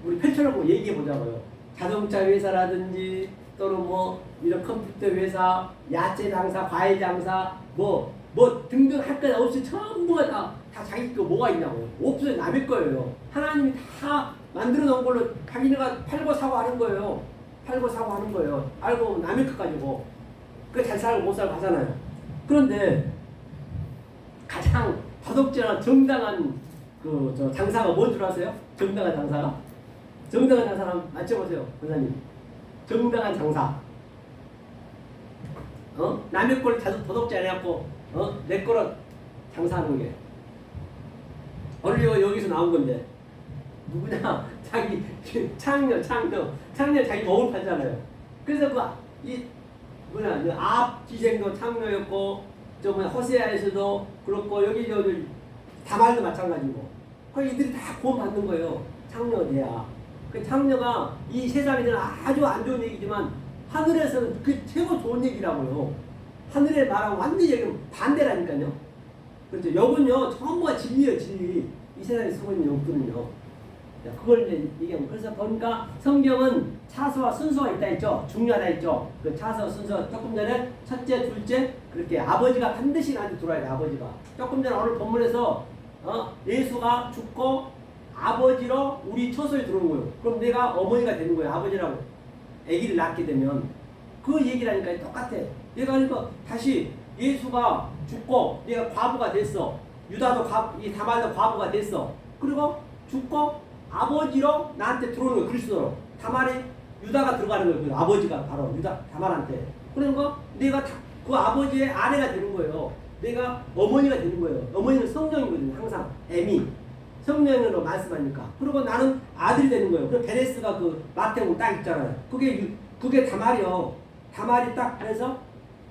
우리 펼쳐놓고 얘기해 보자고요. 자동차 회사라든지 또는 뭐 이런 컴퓨터 회사, 야채 장사, 과일 장사 뭐 등등 할 것 없이 전부가 다 자기 거 뭐가 있냐고요. 없어요. 남의 거예요. 하나님이 다 만들어 놓은 걸로 자기네가 팔고 사고 하는 거예요. 팔고 사고 하는 거예요. 알고 남의 것 가지고. 그 잘 살고 못 살고 하잖아요. 그런데 가장 도덕질한 정당한 장사가 뭔 줄 아세요? 정당한 장사가? 정당한 장사를 맞춰보세요. 권사님. 정당한 장사. 남의 걸 도덕질 안 해갖고 내 거로 장사하는 게. 오늘 여기서 나온 건데 누구냐? 자기 창녀 자기 몸을 팔잖아요. 그래서 앞 기생도 창녀였고 호세아에서도 그렇고 여기 다말도 마찬가지고. 그 이들이 다 구원 받는 거예요. 창녀가 돼야. 그 창녀가 이 세상에서는 아주 안 좋은 얘기지만 하늘에서는 그 최고 좋은 얘기라고요. 하늘에 말하고 완전히 얘기는 반대라니까요. 그렇죠. 욕은요 전부가 진리예요, 진리. 이 세상에 쓰고 있는 욕들은요. 그걸 이제 얘기하면, 그래서 보니까 성경은 차서와 순서가 있다 했죠. 중요하다 했죠. 그 차서 순서 조금 전에 첫째, 둘째 그렇게 아버지가 반드시 나한테 들어와야 돼. 아버지가 조금 전에 오늘 본문에서 예수가 죽고 아버지로 우리 처소에 들어오는 거예요. 그럼 내가 어머니가 되는 거예요. 아버지라고 아기를 낳게 되면 그 얘기라니까 똑같아. 내가 그러니까 다시 예수가 죽고 내가 과부가 됐어. 유다도 이 다말도 과부가 됐어. 그리고 죽고 아버지로 나한테 들어오는 거예요. 그리스도로. 다말이 유다가 들어가는 거예요. 그 아버지가 바로 다말한테. 그러니까 내가 그 아버지의 아내가 되는 거예요. 내가 어머니가 되는 거예요. 어머니는 성령이거든요. 항상 애미 성령으로 말씀하니까. 그리고 나는 아들이 되는 거예요. 그 베레스가 그 마태복음 딱 있잖아요. 그게 다말이요. 다말이 딱 그래서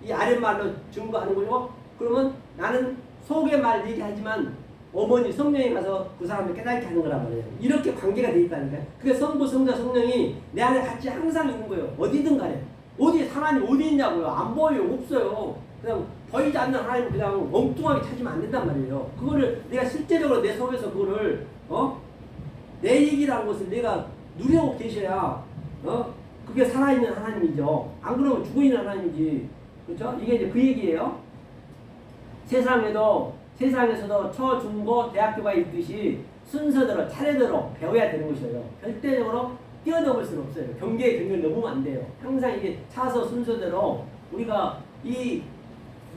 이 아랫말로 증거하는 거죠. 그러면 나는 속의 말 얘기하지만 어머니 성령이 가서 그 사람을 깨닫게 하는 거란 말이에요. 이렇게 관계가 돼 있다니까요. 그게 성부, 성자, 성령이 내 안에 같이 항상 있는 거예요. 어디든 간에. 어디 하나님 어디 있냐고요. 안 보여요. 없어요. 그냥 보이지 않는 하나님 그냥 엉뚱하게 찾으면 안 된단 말이에요. 그거를 내가 실제적으로 내 속에서 그거를 내 얘기라는 것을 내가 누려보고 계셔야 그게 살아있는 하나님이죠. 안 그러면 죽어있는 하나님이지. 그렇죠? 이게 이제 그 얘기예요. 세상에서도 초, 중, 고, 대학교가 있듯이 순서대로 차례대로 배워야 되는 것이에요. 절대적으로 뛰어넘을 수는 없어요. 경계의 경계를 넘으면 안 돼요. 항상 이게 차서 순서대로 우리가 이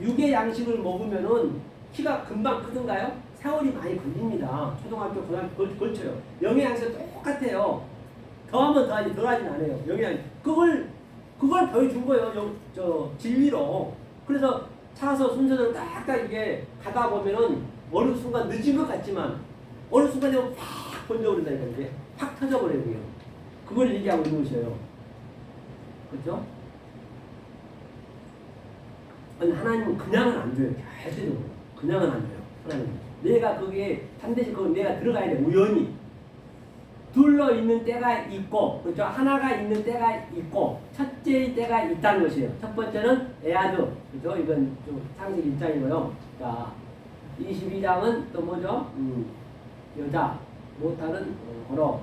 육의 양식을 먹으면은 키가 금방 크던가요? 세월이 많이 걸립니다. 초등학교, 고등학교 걸쳐요. 영의 양식은 똑같아요. 더하면 더하지 덜하진 않아요. 영의 양식. 그걸 보여준 거예요. 진리로. 그래서 차서 순서대로 딱딱 이게 가다 보면은 어느 순간 늦은 것 같지만 어느 순간 되면 팍 번져버린다니까. 이게 팍 터져버려요. 그걸 얘기하고 있는 것이에요. 그렇죠? 아니, 하나님은 그냥은 안 줘요. 절대적으로. 그냥은 안 줘요. 하나님은. 내가 거기에 반드시 내가 들어가야 돼. 우연히. 둘러 있는 때가 있고, 그렇죠? 하나가 있는 때가 있고, 첫째의 때가 있다는 것이에요. 첫 번째는 에아드, 그렇죠? 이건 좀 상식 입장이고요. 자, 22장은 또 뭐죠? 여자, 못하는 고로.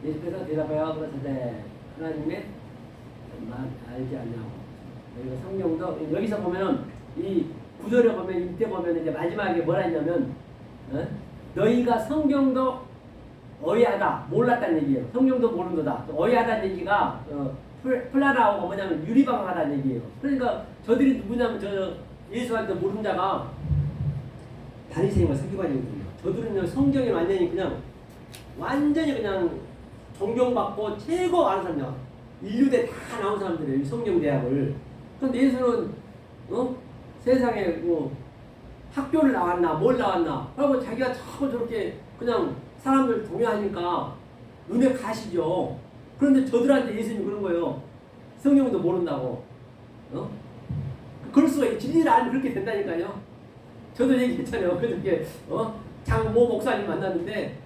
예수께서 대답하여 그러시되 하나님의 말 알지 않냐고. 여기가 성경도 여기서 보면은 이 구절에 보면 이때 보면 이제 마지막에 뭐라 했냐면 너희가 성경도 어이하다 몰랐다는 얘기예요. 성경도 모른다. 어이하다는 얘기가 플라라오가 뭐냐면 유리방황하다는 얘기예요. 그러니까 저들이 누구냐면 저 예수한테 모르는 자가 바리새인과 서기관이거든요. 저들은 성경에 완전히 그냥 존경받고 최고 아는 사람이야. 인류대 다 나온 사람들이에요. 이 성경 대학을. 그런데 예수는 세상에 뭐 학교를 나왔나 뭘 나왔나 그러고 자기가 자꾸 저렇게 그냥 사람들 동요하니까 눈에 가시죠. 그런데 저들한테 예수님이 그런 거예요. 성경도 모른다고. 그럴 수가 있고 진리를 알면 그렇게 된다니까요. 저도 얘기했잖아요. 그저께 장모 목사님 만났는데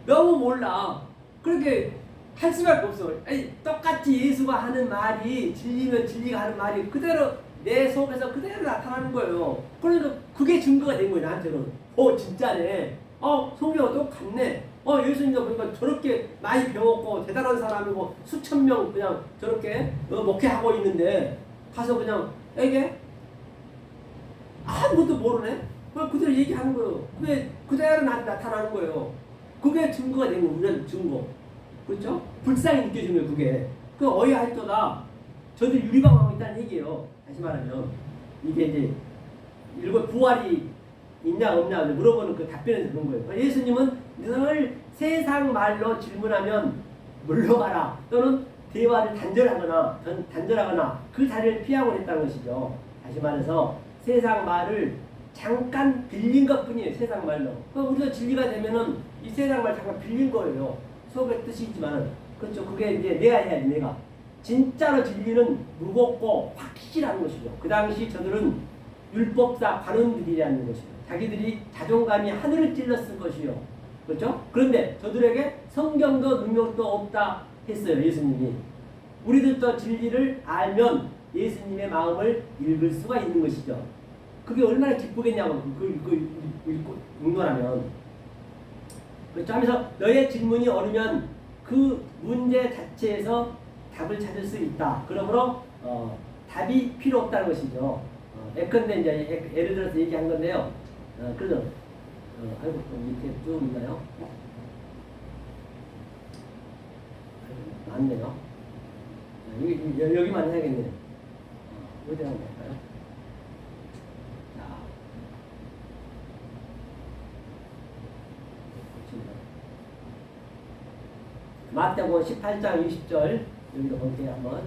너무 몰라. 그렇게 할 수밖에 없어. 아니, 똑같이 예수가 하는 말이 진리면 진리가 하는 말이 그대로 내 속에서 그대로 나타나는 거예요. 그러니까 그게 증거가 된 거예요. 나한테는. 진짜네. 성경은 똑같네. 예수님도 보니까 저렇게 많이 배웠고 대단한 사람이고 수천 명 그냥 저렇게 목회하고 있는데 가서 그냥 이게 아무것도 모르네. 그대로 얘기하는 거예요. 그게 그대로 나타나는 거예요. 그게 증거가 된 거예요. 우리는 증거. 그렇죠? 불쌍히 느껴지는 거예요. 그게. 그 어이할도다. 저들 유리방황하고 있다는 얘기예요. 다시 말하면 이게 이제 일곱 부활이 있냐 없냐 물어보는 그 답변에서 그런 거예요. 예수님은 늘 세상 말로 질문하면 물러가라 또는 대화를 단절하거나 그 자리를 피하고 했다는 것이죠. 다시 말해서 세상 말을 잠깐 빌린 것뿐이에요. 세상 말로. 우리가 진리가 되면은 이 세상 말 잠깐 빌린 거예요. 속의 뜻이 있지만 그렇죠. 그게 이제 내가 해야지 내가. 진짜로 진리는 무겁고 확실한 것이죠. 그 당시 저들은 율법사 관원들이라는 것이요. 자기들이 자존감이 하늘을 찔렀을 것이요. 그렇죠? 그런데 저들에게 성경도 능력도 없다 했어요. 예수님이. 우리들도 진리를 알면 예수님의 마음을 읽을 수가 있는 것이죠. 그게 얼마나 기쁘겠냐고 그 읽고 읽노라면. 그렇죠? 하면서 너의 질문이 어려면 그 문제 자체에서 답을 찾을 수 있다. 그러므로 답이 필요 없다는 것이죠. 예컨대 이제 예를 들어서 얘기한 건데요. 그래서 아이고 좀 밑에 쭉 있나요? 맞네요. 여기만 해야겠네요. 어디 한번 볼까요? 자, 마태복음 18장 20절 여기도 볼게요. 한번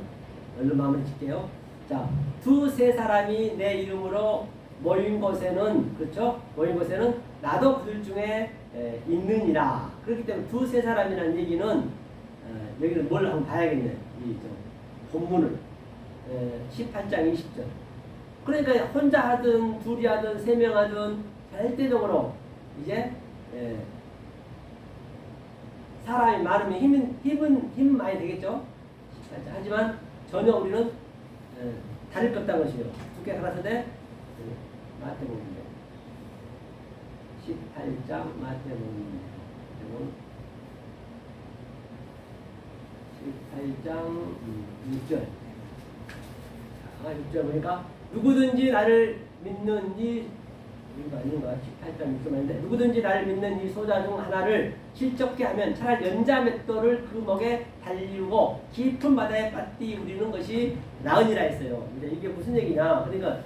얼른 마무리 짓게요. 자, 두세 사람이 내 이름으로 모인 곳에는, 그렇죠? 모인 곳에는 나도 그들 중에 있느니라. 그렇기 때문에 두세 사람이라는 얘기는 여기는 뭘 한번 봐야겠네요. 이 본문을 18장 20절. 그러니까 혼자 하든 둘이 하든 세 명 하든 절대적으로 이제 사람이 많으면 힘은 많이 되겠죠. 하지만 전혀 우리는 다를 것 없다는 것이요. 두께 가라사대 마태복음 18장 마태복음 18장 6절. 6절 보니까 누구든지 나를 믿는 이 이거 아닌가 18장 6절인데 누구든지 나를 믿는 이 소자 중 하나를 실족케 하면 차라리 연자 맷돌을 그 목에 달리고 깊은 바다에 빠뜨리는 것이 나으니라 했어요. 근데 이게 무슨 얘기냐? 그러니까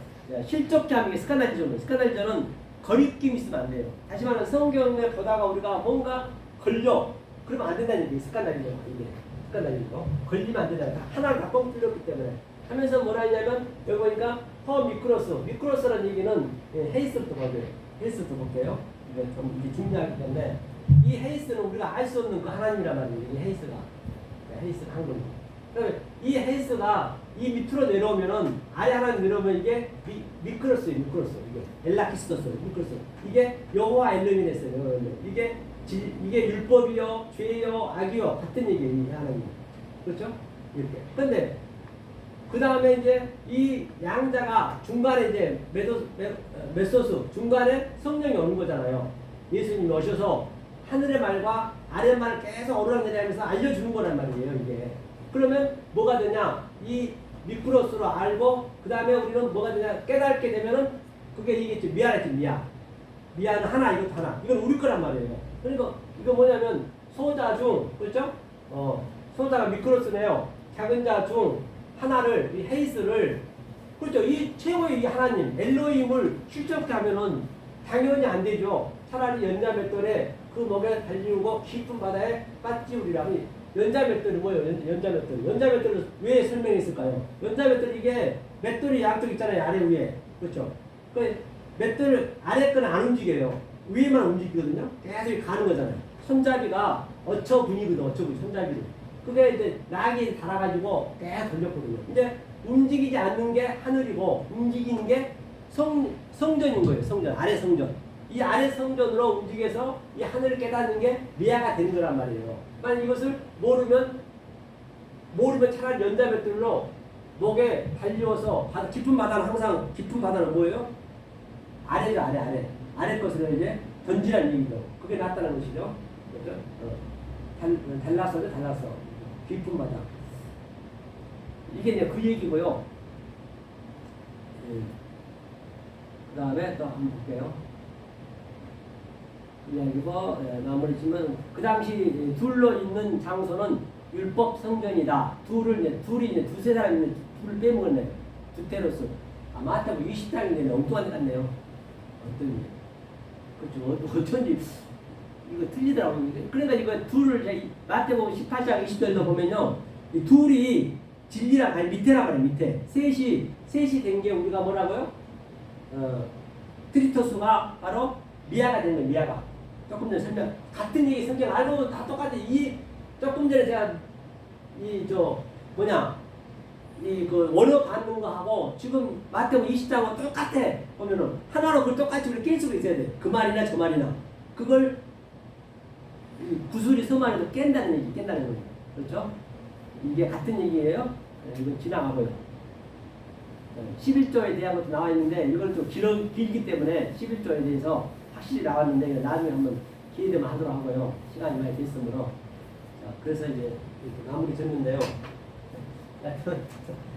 실족케 하면 이게 스카날리저는 거리낌이 있으면 안 돼요. 다시 말하면 성경을 보다가 우리가 뭔가 걸려 그러면 안 된다는 얘기. 스카날리저 이게 스카날리저 걸리면 안 된다. 하나를 다 뻥 뚫렸기 때문에. 하면서 뭐라 했냐면 여기 보니까 미크로스라는 얘기는 헤이스부터 볼게요. 볼게요. 이게 좀 이게 중요하기 때문에 이 헤이스는 우리가 알 수 없는 그 하나님이란 말이에요. 이 헤이스가 한글. 그다음에 이 헤이스가 이 밑으로 내려오면은 아예 하나님 내려오면 이게 미크로스예요. 이게 엘라키스토스 미크로스. 이게 여호와 엘르민했어요. 이게 율법이요, 죄요, 악이요 같은 얘기예요. 이 하나님. 그렇죠? 이렇게. 근데 그 다음에 이제 이 양자가 중간에 이제 메소스 중간에 성령이 오는 거잖아요. 예수님이 오셔서 하늘의 말과 아래 말을 계속 오르락내리하면서 알려주는 거란 말이에요. 이게 그러면 뭐가 되냐? 이 미크로스로 알고 그 다음에 우리는 뭐가 되냐? 깨닫게 되면은 그게 이게 미아겠지. 미아는 하나, 이것도 하나. 이건 우리 거란 말이에요. 그러니까 이거 뭐냐면 소자 중 그렇죠? 소자가 미크로스네요. 작은 자 중 하나를 이 헤이스를 그렇죠. 이 최고의 이 하나님 엘로힘을 실적케 하면은 당연히 안 되죠. 차라리 연자 맷돌에 그 목에 달리고 깊은 바다에 빠뜨리라. 연자 맷돌이 뭐예요? 연자 맷돌을 왜 설명했을까요? 연자 맷돌 이게 맷돌이 양쪽 있잖아요. 아래 위에 그렇죠. 그 맷돌 아래 거는 안 움직여요. 위에만 움직이거든요. 계속 가는 거잖아요. 손잡이가 어처분이거든. 손잡이로. 그게 이제 락이 달아가지고 계속 던졌거든요. 근데 움직이지 않는 게 하늘이고 움직이는 게 성전인 거예요. 성전, 아래 성전. 이 아래 성전으로 움직여서 이 하늘을 깨닫는 게 미아가 되는 거란 말이에요. 만약 이것을 모르면 차라리 연자맷돌로 목에 달려서 깊은 바다는 항상 깊은 바다는 뭐예요? 아래죠, 아래 것을 이제 던지라는 얘기죠. 그게 낫다는 것이죠. 그렇죠? 달라서. 깊은 바다. 이게 이제 그 얘기고요. 그 다음에 또 한번 볼게요. 그 얘기고, 마무리 지면, 그 당시 둘로 있는 장소는 율법 성전이다. 둘이 이제 두세 사람이 있는 둘을 빼먹었네. 두테로스. 마태복음 20장인데 엉뚱한 데 같네요. 그렇죠. 어쩐지. 이거 틀리더라고요. 그러니까 이거 둘을 마태복음 18장 20절도 보면요. 이 둘이 진리랑 아니 밑에라 그래. 밑에 셋이 된 게 우리가 뭐라고요? 트리토스가 바로 미아가 된 거예요. 미아가 조금 전에 설명 같은 얘기 성경 알고 다 똑같아. 이 조금 전에 제가 이 그 원어 받는 거하고 지금 마태복음 20장하고 똑같아. 보면은 하나로 그걸 똑같이 우리 깰 수가 있어야 돼. 그 말이나 저 말이나 그걸 이 구슬이 서만해도 깬다는 거예요. 그렇죠? 이게 같은 얘기예요. 네, 이건 지나가고요. 11조에 대한 것도 나와 있는데 이걸 좀 길기 때문에 11조에 대해서 확실히 나왔는데 나중에 한번 기회 되면 하도록 하고요. 시간이 많이 됐으므로. 자, 그래서 이제 이렇게 마무리 졌는데요.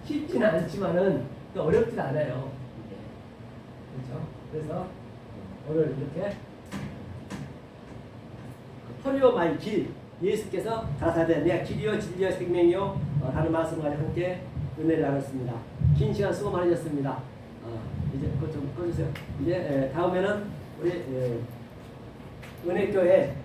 쉽지는 않지만은 또 어렵진 않아요. 이게. 그렇죠? 그래서 오늘 이렇게 터리오 마이 길 예수께서 가라사대 내가 길이요 진리요 생명이요 라는 말씀과 함께 은혜를 나눴습니다. 긴 시간 수고 많으셨습니다. 이제 그것 좀 꺼주세요. 이제 다음에는 우리 은혜교회